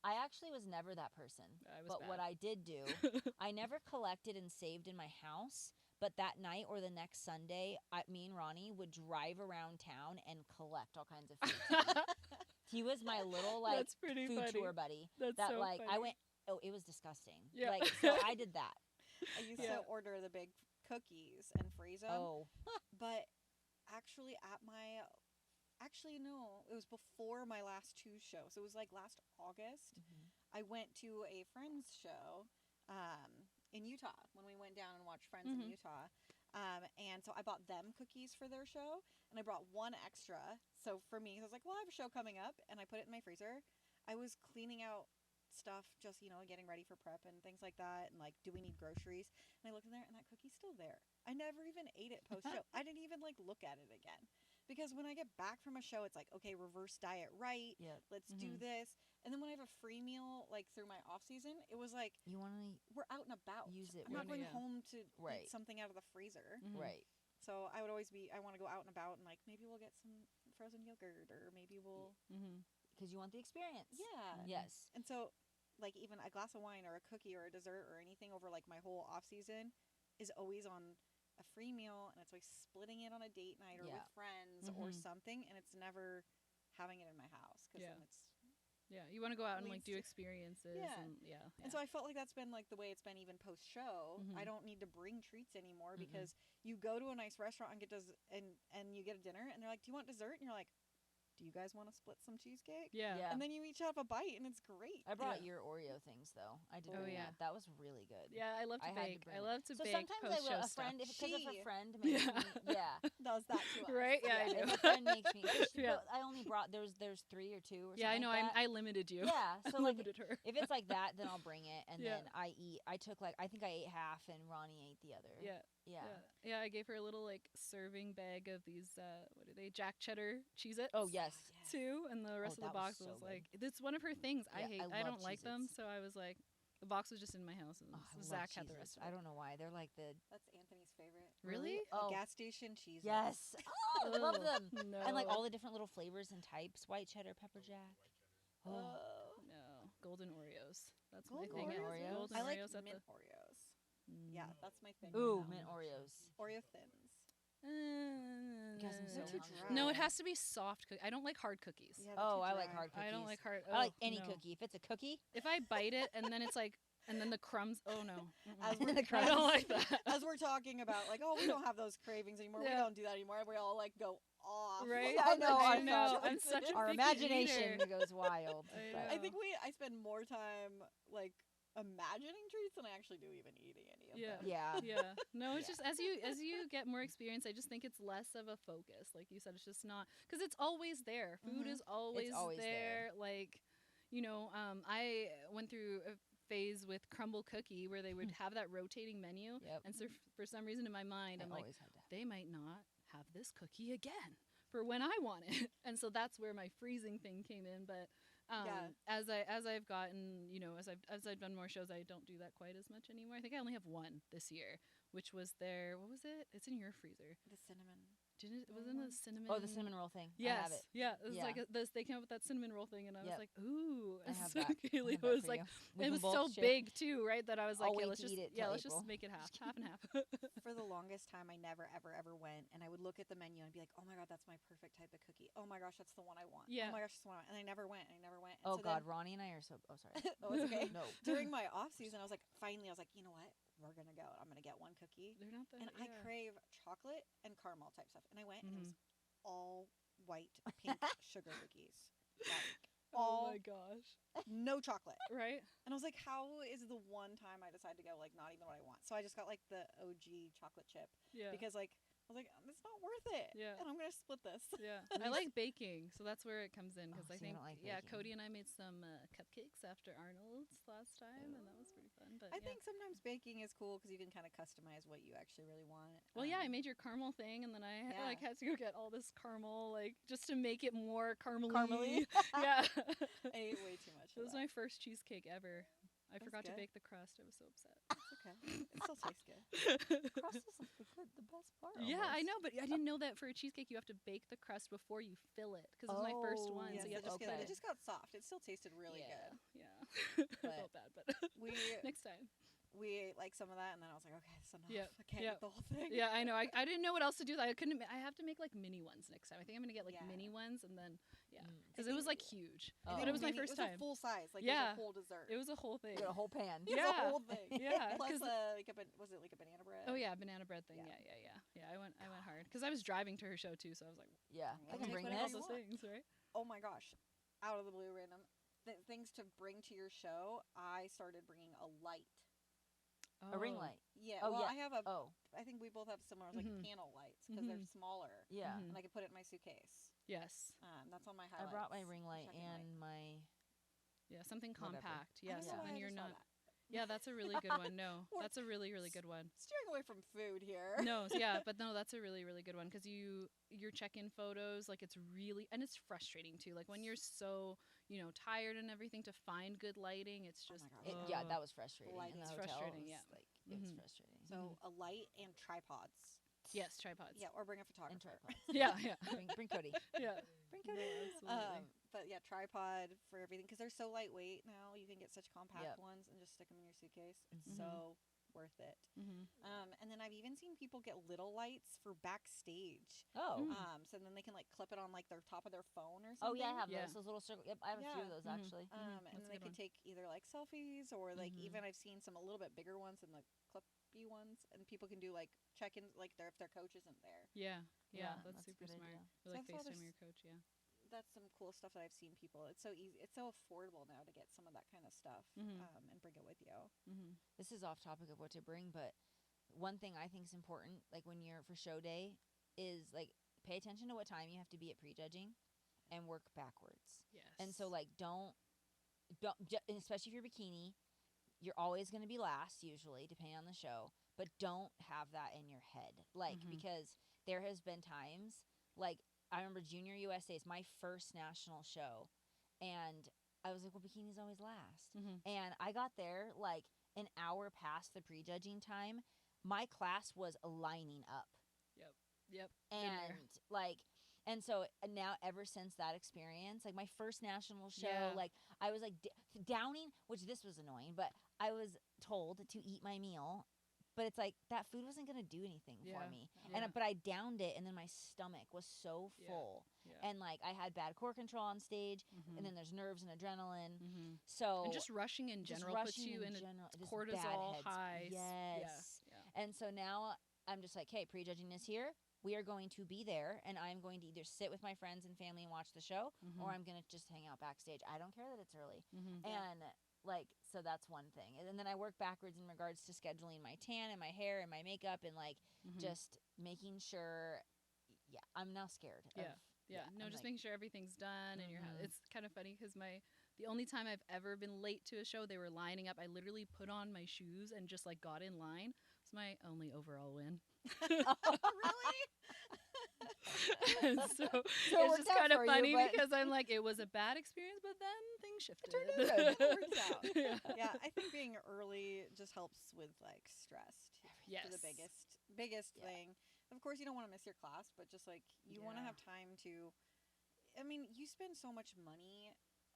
I actually was never that person. I was But what bad. I did do, I never collected and saved in my house. But that night or the next Sunday, me and Ronnie would drive around town and collect all kinds of food. He was my little like That's pretty food funny. tour buddy. That's That so like I funny. went. Oh, it was disgusting. Yeah. Like so, I did that. I used Yeah. to order the big cookies and freeze them. Oh, But actually, no, it was before my last 2 shows. It was like last August. I went to a friend's show in Utah when we went down and watched Friends in Utah. And so I bought them cookies for their show, and I brought 1 extra. So for me, I was like, well, I have a show coming up, and I put it in my freezer. I was cleaning out stuff, just, getting ready for prep and things like that, and like, do we need groceries? And I looked in there, and that cookie's still there. I never even ate it post-show. I didn't even like look at it again. Because when I get back from a show, it's like, okay, reverse diet right. yeah. Let's do this. And then when I have a free meal, like through my off season, it was like, You want to we're out and about. use it. I'm not when- going yeah. home to Right. eat something out of the freezer. Mhm. Right. So I would always I want to go out and about, and like, maybe we'll get some frozen yogurt, or maybe we'll, Mhm. Because you want the experience. yeah. Yes. And so, like, even a glass of wine or a cookie or a dessert or anything over like my whole off season is always on a free meal, and it's always splitting it on a date night or Yeah. with friends or Mhm. something, and it's never having it in my house because Yeah. then it's. Yeah. You want to go out and like Leads do to- experiences. Yeah. And yeah. And so I felt like that's been like the way it's been even post show. Mhm. I don't need to bring treats anymore Mhm. because you go to a nice restaurant and and you get a dinner, and they're like, "Do you want dessert?" And you're like, "Do you guys want to split some cheesecake?" Yeah. Yeah. And then you each have a bite, and it's great. I brought Yeah. your Oreo things though. I did. Oh, bring yeah. that. That was really good. Yeah, I love to I had to bake. bring I it. love to So bake sometimes I post-show will. A stuff. friend, because if She- a friend makes me, yeah, Does that to us. Right? Yeah, I if do. a friend makes me, Yeah. but I know there's 3 or 2 or Yeah, I something know. like that. I limited you. Yeah, I so like limited her. if it's like that, then I'll bring it, and Yeah. then I took like I think I ate half, and Ronnie ate the other. Yeah. yeah. Yeah, I gave her a little like serving bag of these what are they? Jack cheddar Cheez-Its. Oh yes. Too, and the rest of that the was box so was good. like it's one of her things. Yeah, I I don't love like them, Cheez-Its. so I was like, The box was just in my house, and Oh, I love Zach had the cheeses. rest of I it. don't know why. They're like the That's Anthony's favorite. Really? The Oh. gas station cheese. yes. Oh, I love Ugh, them. No. And like all the different little flavors and types. White cheddar, pepper jack. Oh. No, golden Oreos. That's Golden my thing. at- Oreos? Golden I like Oreos at mint the. Oreos. Mm. Yeah, that's my thing. Ooh, right now. mint Oreos. Oreo thins. Guys, I'm so They're too hungry. dry. No, it has to be soft. I don't like hard cookies. Yeah, they're Oh, too I like dry. hard cookies. I don't like hard. I like oh, any no. cookie. If it's a cookie, If I bite it and then it's like, and then the crumbs. Oh no. As Mm-mm. we're- the I crumbs. don't like that. As we're talking about, like, oh, we don't have those cravings anymore. We Yeah. don't do that anymore. We all like go off. Right? I know, I our know. thoughts. I'm such a our picky imagination eater. goes wild. I but- know. I think I spend more time like imagining treats than I actually do even eating any of Yeah. them. Yeah. Yeah. No, it's Yeah. just as you get more experience, I just think it's less of a focus. Like you said, it's just not because it's always there. Food Mhm. is always, always there. Like, I went through a phase with Crumble Cookie where they would have that rotating menu, Yep. and so for some reason in my mind, I I'm like, always had that. they might not have this cookie again for when I want it. And so that's where my freezing thing came in. But Yeah. as I've gotten, as I've done more shows, I don't do that quite as much anymore. I think I only have one this year, which was what was it? It's in your freezer. The cinnamon. Didn't it? Wasn't one? the cinnamon? Oh, the cinnamon roll thing. I Yes. have it. Yeah. It was Yeah. like they came up with that cinnamon roll thing, and I was Yep. like, ooh. I And have so that. I Kaylia have that was for like, you. We it can was both so share. big too, right? That I was like, I'll yeah, wait let's to just eat it till let's just April. make it half and half. For the longest time, I never, ever went, and I would look at the menu and be like, "Oh my god, that's my perfect type of cookie. Oh my gosh, that's the one I want. Yeah. Oh my gosh, that's the one I want." And I never went. And And Oh so God, then- Ronnie and I are so. Oh, sorry. oh, it's okay. No. During my off season, I was like, finally, I was like, you know what? We're gonna go. I'm gonna get one cookie. They're not that. And I yeah. crave chocolate and caramel type stuff. And I went, and it Mhm. was all white pink sugar cookies. Like, Oh all my gosh. no chocolate. Right? And I was like, how is the one time I decide to go like not even what I want? So I just got like the OG chocolate chip Yeah. because like I was like, it's not worth it. Yeah. And I'm gonna split this. Yeah, I like baking, so that's where it comes in because Oh, I see, I think don't like yeah, baking. Cody and I made some cupcakes after Arnold's last time, and that was pretty fun. But I yeah. think sometimes baking is cool because you can kind of customize what you actually really want. Well, yeah, I made your caramel thing, and then I Yeah. like had to go get all this caramel, like just to make it more caramely. Caramely? Yeah, I ate way too much. it was my first cheesecake ever. I That's forgot to good. bake the crust. I was so upset. It's okay. It still tastes good. Crust is like the best part. Yeah, I almost. know, but I didn't know that for a cheesecake you have to bake the crust before you fill it because it was my first Oh, one. Yes, so you it have to just, okay. fill it it. just got soft. It still tasted really yeah, good. Yeah, I But felt bad, but We next time. we ate like some of that, and then I was like, okay, that's enough. Yep, I can't yep. eat the whole thing. Yeah, I know. I didn't know what else to do. I couldn't. I have to make like mini ones next time. I think I'm gonna get like Yeah. mini ones, and then yeah, Mm. because it was like huge. Oh. But it was my Mini- first It was time. a full size. Like Yeah. it was a whole dessert. It was a whole thing. You got a whole pan. It was Yeah. a whole thing. Yeah, Plus 'cause- like was it like a banana bread? Oh yeah, banana bread thing. Yeah. Yeah. I went hard because I was driving to her show too, so I was like, Yeah, Well, I can take bring whatever all this. you those want. things, right? Oh my gosh. Out of the blue, random things to bring to your show. I started bringing a light. A ring light. Yeah. Oh, well, yeah. I have a. Oh, I think we both have similar like Mhm. panel lights because they're Mhm. smaller, yeah. Mhm. and I can put it in my suitcase. Yes. That's on my I highlights. brought my ring light checking light. and my. Yeah, something Whatever. compact. I don't Yes, know why and I you're just saw not. that. Yeah, that's a really good one. No, We're that's a really good one. Steering away from food here. No, yeah, but no, that's a really good one because your check-in photos, like it's really, and it's frustrating too. Like when you're so tired and everything to find good lighting, it's Oh my just gosh. Yeah, that was frustrating. Lighting In the is hotel, frustrating, it yeah. was like it was Mhm. frustrating. So a light and tripods. yes, tripods. Yeah, or bring a And photographer. tripods. Yeah. Bring Cody. Yeah. Bring No, Cody. absolutely. But yeah, tripod for everything because they're so lightweight now. You can get such compact Yep. ones and just stick them in your suitcase. It's Mhm. so worth it. Mm-hmm. And then I've even seen people get little lights for backstage. Oh. Mm. So then they can like clip it on like their top of their phone or something. Oh yeah, I have Yeah. those little circle. Yep, I have a few Yeah. of those Mhm. actually. And That's then a they good can one. take either like selfies or like Mhm. even I've seen some a little bit bigger ones and the clippy ones, and people can do like check-ins like if their coach isn't there. Yeah. Yeah, That's that's a super good smart. idea. Or like So I saw FaceTime this- your coach. Yeah. That's some cool stuff that I've seen people. It's so easy. It's so affordable now to get some of that kind of stuff Mhm. and bring it with you. Mm-hmm. This is off topic of what to bring, but one thing I think is important, like when you're for show day, is like pay attention to what time you have to be at prejudging, and work backwards. Yes. And so like don't and especially if you're bikini, you're always going to be last usually depending on the show, but don't have that in your head. Like Mhm. because there has been times like I remember Junior USA is my first national show, and I was like, well, bikini's always last. Mm-hmm. And I got there like an hour past the prejudging time. My class was lining up. Yep. Been there. And like, and so now ever since that experience, like my first national show, Yeah. like I was like downing, which this was annoying, but I was told to eat my meal, but it's like that food wasn't going to do anything for Yeah. me. Yeah. But I downed it, and then my stomach was so Yeah. full. Yeah. And like I had bad core control on stage, Mm-hmm. and then there's nerves and adrenaline. Mm-hmm. So And just rushing in just general puts rushing you in a general, just cortisol bad high. Yes. Yeah. And so now I'm just like, hey, prejudging is here. We are going to be there, and I'm going to either sit with my friends and family and watch the show, Mm-hmm. or I'm going to just hang out backstage. I don't care that it's early. Mm-hmm. And like, so that's one thing. And then I work backwards in regards to scheduling my tan and my hair and my makeup and like Mm-hmm. just making sure. Yeah, I'm now scared. Yeah. Yeah, no, I'm just like, making sure everything's done, and Mhm. it's kind of funny because the only time I've ever been late to a show, they were lining up. I literally put on my shoes and just like got in line. It's my only overall win. Really? And so So it it's worked just out kind of for you, funny but- because I'm like, it was a bad experience, but then things shifted. turned out good. It works out. Yeah. Yeah, I think being early just helps with like stress. Yes. The biggest Yeah. thing. Of course, you don't want to miss your class, but just like you want to Yeah. have time to. I mean, you spend so much money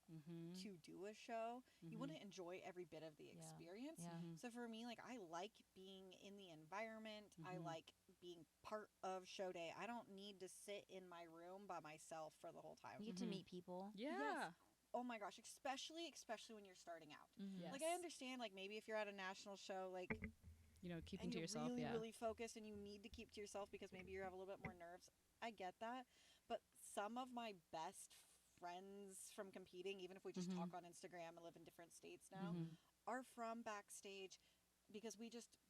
Mm-hmm. to do a show. You want to enjoy every bit of the Yeah. experience. Yeah. So for me, like I like being in the environment. I Mhm. like being part of show day. I don't need to sit in my room by myself for the whole time. You get to Mhm. meet people. Yeah. Oh my gosh, especially when you're starting out. Mhm. Yes. Like I understand, like maybe if you're at a national show, like Keeping and to you're yourself. really, Yeah. really focused, and you need to keep to yourself because maybe you have a little bit more nerves. I get that, but some of my best friends from competing, even if we just Mhm. talk on Instagram and live in different states now, Mhm. are from backstage because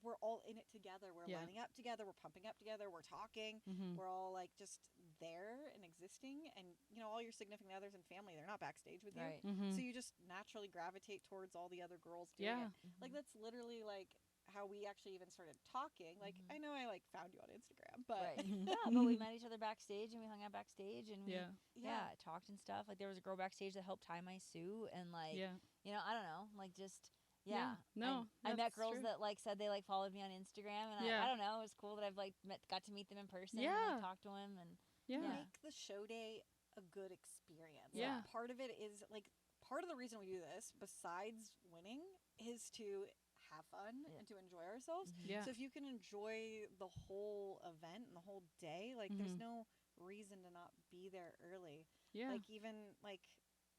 we're all in it together. We're Yeah. lining up together. We're pumping up together. We're talking. Mhm. We're all like just there and existing. And all your significant others and family, they're not backstage with you. Right. Mhm. So you just naturally gravitate towards all the other girls doing Yeah. it. Like that's literally like how we actually even started talking. Like Mhm. I know I like found you on Instagram, but Right. Mhm. Yeah, but we met each other backstage, and we hung out backstage, and we Yeah. yeah, talked and stuff. Like there was a girl backstage that helped tie my suit, and like Yeah. I don't know, like just Yeah. No, I met that's girls true. that like said they like followed me on Instagram, and Yeah. I don't know, it was cool that I've like got to meet them in person, and Yeah. like, talked to them, and Yeah. Yeah. make the show day a good experience. Yeah. Like, part of it is like part of the reason we do this, besides winning, is to have fun Yeah. and to enjoy ourselves. Mhm. Yeah. So if you can enjoy the whole event and the whole day, like there's Mhm. no reason to not be there early. Yeah. Like even like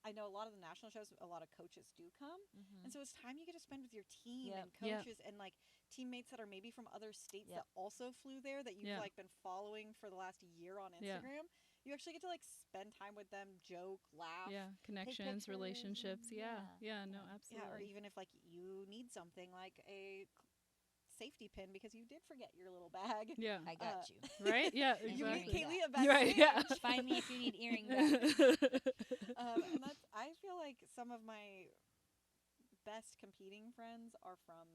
I know a lot of the national shows, a lot of coaches do come. Mhm. And so it's time you get to spend with your team Yep. and Yep. coaches and like teammates that are maybe from other states Yep. that also flew there that you've Yeah. like been following for the last year on Yeah. Instagram. You actually get to like spend time with them, joke, laugh. Yeah. Connections, pictures, relationships. and Yeah. Yeah. No, Yeah. absolutely. Yeah, or even if like you need something like a safety pin because you did forget your little bag. Yeah. I got you. Right? Yeah. And You meet earring Exactly. Kaylia back. Right, yeah. backstage. Find me if you need earring back. And that's I feel like some of my best competing friends are from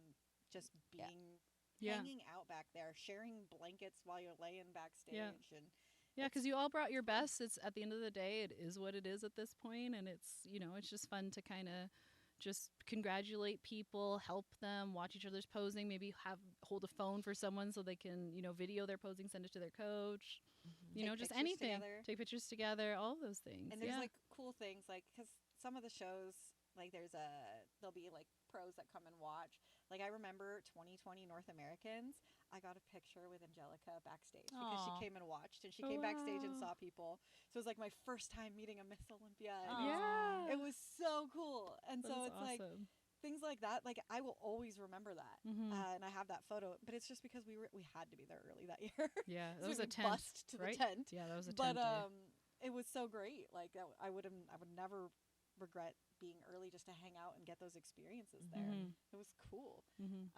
just Yeah. being Yeah. hanging out back there, sharing blankets while you're laying backstage and Yeah, because you all brought your best. It's at the end of the day, it is what it is at this point, and it's just fun to kind of just congratulate people, help them, watch each other's posing, maybe hold a phone for someone so they can video their posing, send it to their coach, Mhm. Take just pictures anything, together. take pictures together, all of those things. and there's yeah. like cool things like because some of the shows like there'll be like pros that come and watch. Like I remember 2020 North Americans, I got a picture with Angelica backstage because Aw. she came and watched and she Oh, came backstage and wow. saw people. So it was like my first time meeting a Miss Olympia. And Aw. Yeah. it was so cool. And That so is it's like awesome. things like that. Like I will always remember that. Mhm. And I have that photo, but it's just because we had to be there early that year. Yeah, that So was we a tent, bust to right? the tent. Yeah, that was a But tent day. it was so great. Like I would never regret being early just to hang out and get those experiences there. Mhm. It was cool. Mhm.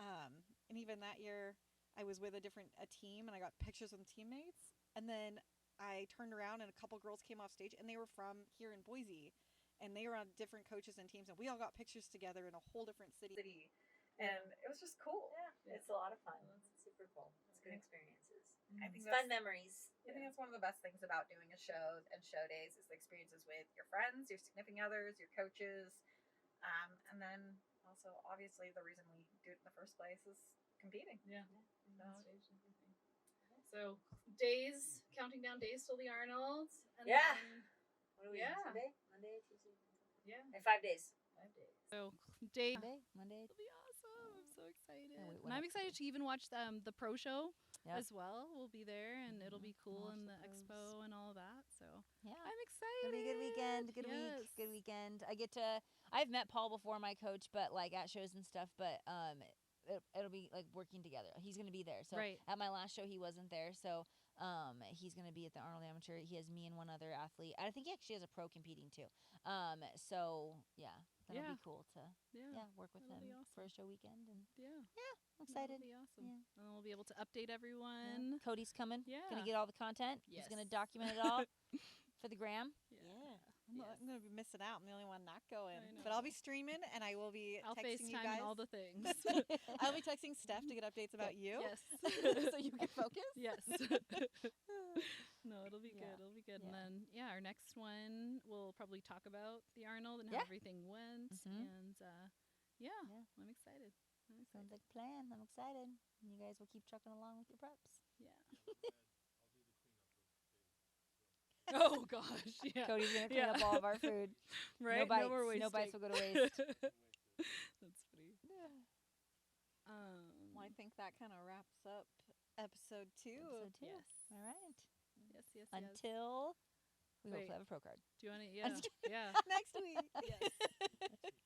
And even that year, I was with a team, and I got pictures with teammates. And then I turned around, and a couple girls came off stage, and they were from here in Boise, and they were on different coaches and teams, and we all got pictures together in a whole different city. And it was just cool. Yeah, it's a lot of fun. It's super super cool. It's good experiences. I think It's fun memories. I think that's one of the best things about doing a show and show days is the experiences with your friends, your significant others, your coaches, and then also obviously the reason we do it in the first place is competing. Yeah. So, So days, counting down days till the Arnold. And Yeah. then, What are we? Yeah. Sunday, Monday, Tuesday, Wednesday. yeah. And 5 days. 5 days. So day. Monday. It'll be awesome. I'm so excited. Can't wait And when I'm it's excited to even watch the pro show Yep. as well. We'll be there and it'll be cool Watch in the the pros. expo and all that. So Yeah. I'm excited. It'll be a good weekend. Good Yes. week. Good weekend. I've met Paul before, my coach, but like at shows and stuff. But it'll be like working together. He's gonna be there. So Right. at my last show, he wasn't there. So he's gonna be at the Arnold Amateur. He has me and one other athlete. I think he actually has a pro competing too. So yeah, that'll Yeah. be cool to work with That'll him be awesome. for a show weekend. And Yeah. I'm excited. That'll be awesome. Yeah. And we'll be able to update Yeah. everyone. Cody's coming. Yeah. Gonna get all the content. He's gonna Yes. document it all for the gram. Yeah. I'm going to be missing out. I'm the only one not going. I But I'll know. be streaming and I will be I'll texting you FaceTime guys. and all the things. I'll be texting Steph to get updates about you. Yes. So you can focus. Yes. No, it'll be good. It'll be good. Yeah. And then, our next one we'll probably talk about the Arnold and how Yeah. everything went. Mhm. And Yeah. I'm excited. Sounds like a plan. I'm excited. And you guys will keep trucking along with your preps. Yeah. Oh gosh. Yeah. Cody's gonna clean Yeah. up all of our food. Right. No bites. No more No wasting. bites will go to waste. That's funny. Well, I think that kind of wraps up episode 2. Episode 2. Yes. All right. Yes. Yes. Yes. Until we Wait. hopefully have a pro card. Do you want to? I'm Yeah. just kidding. Yeah. Next week. Yes.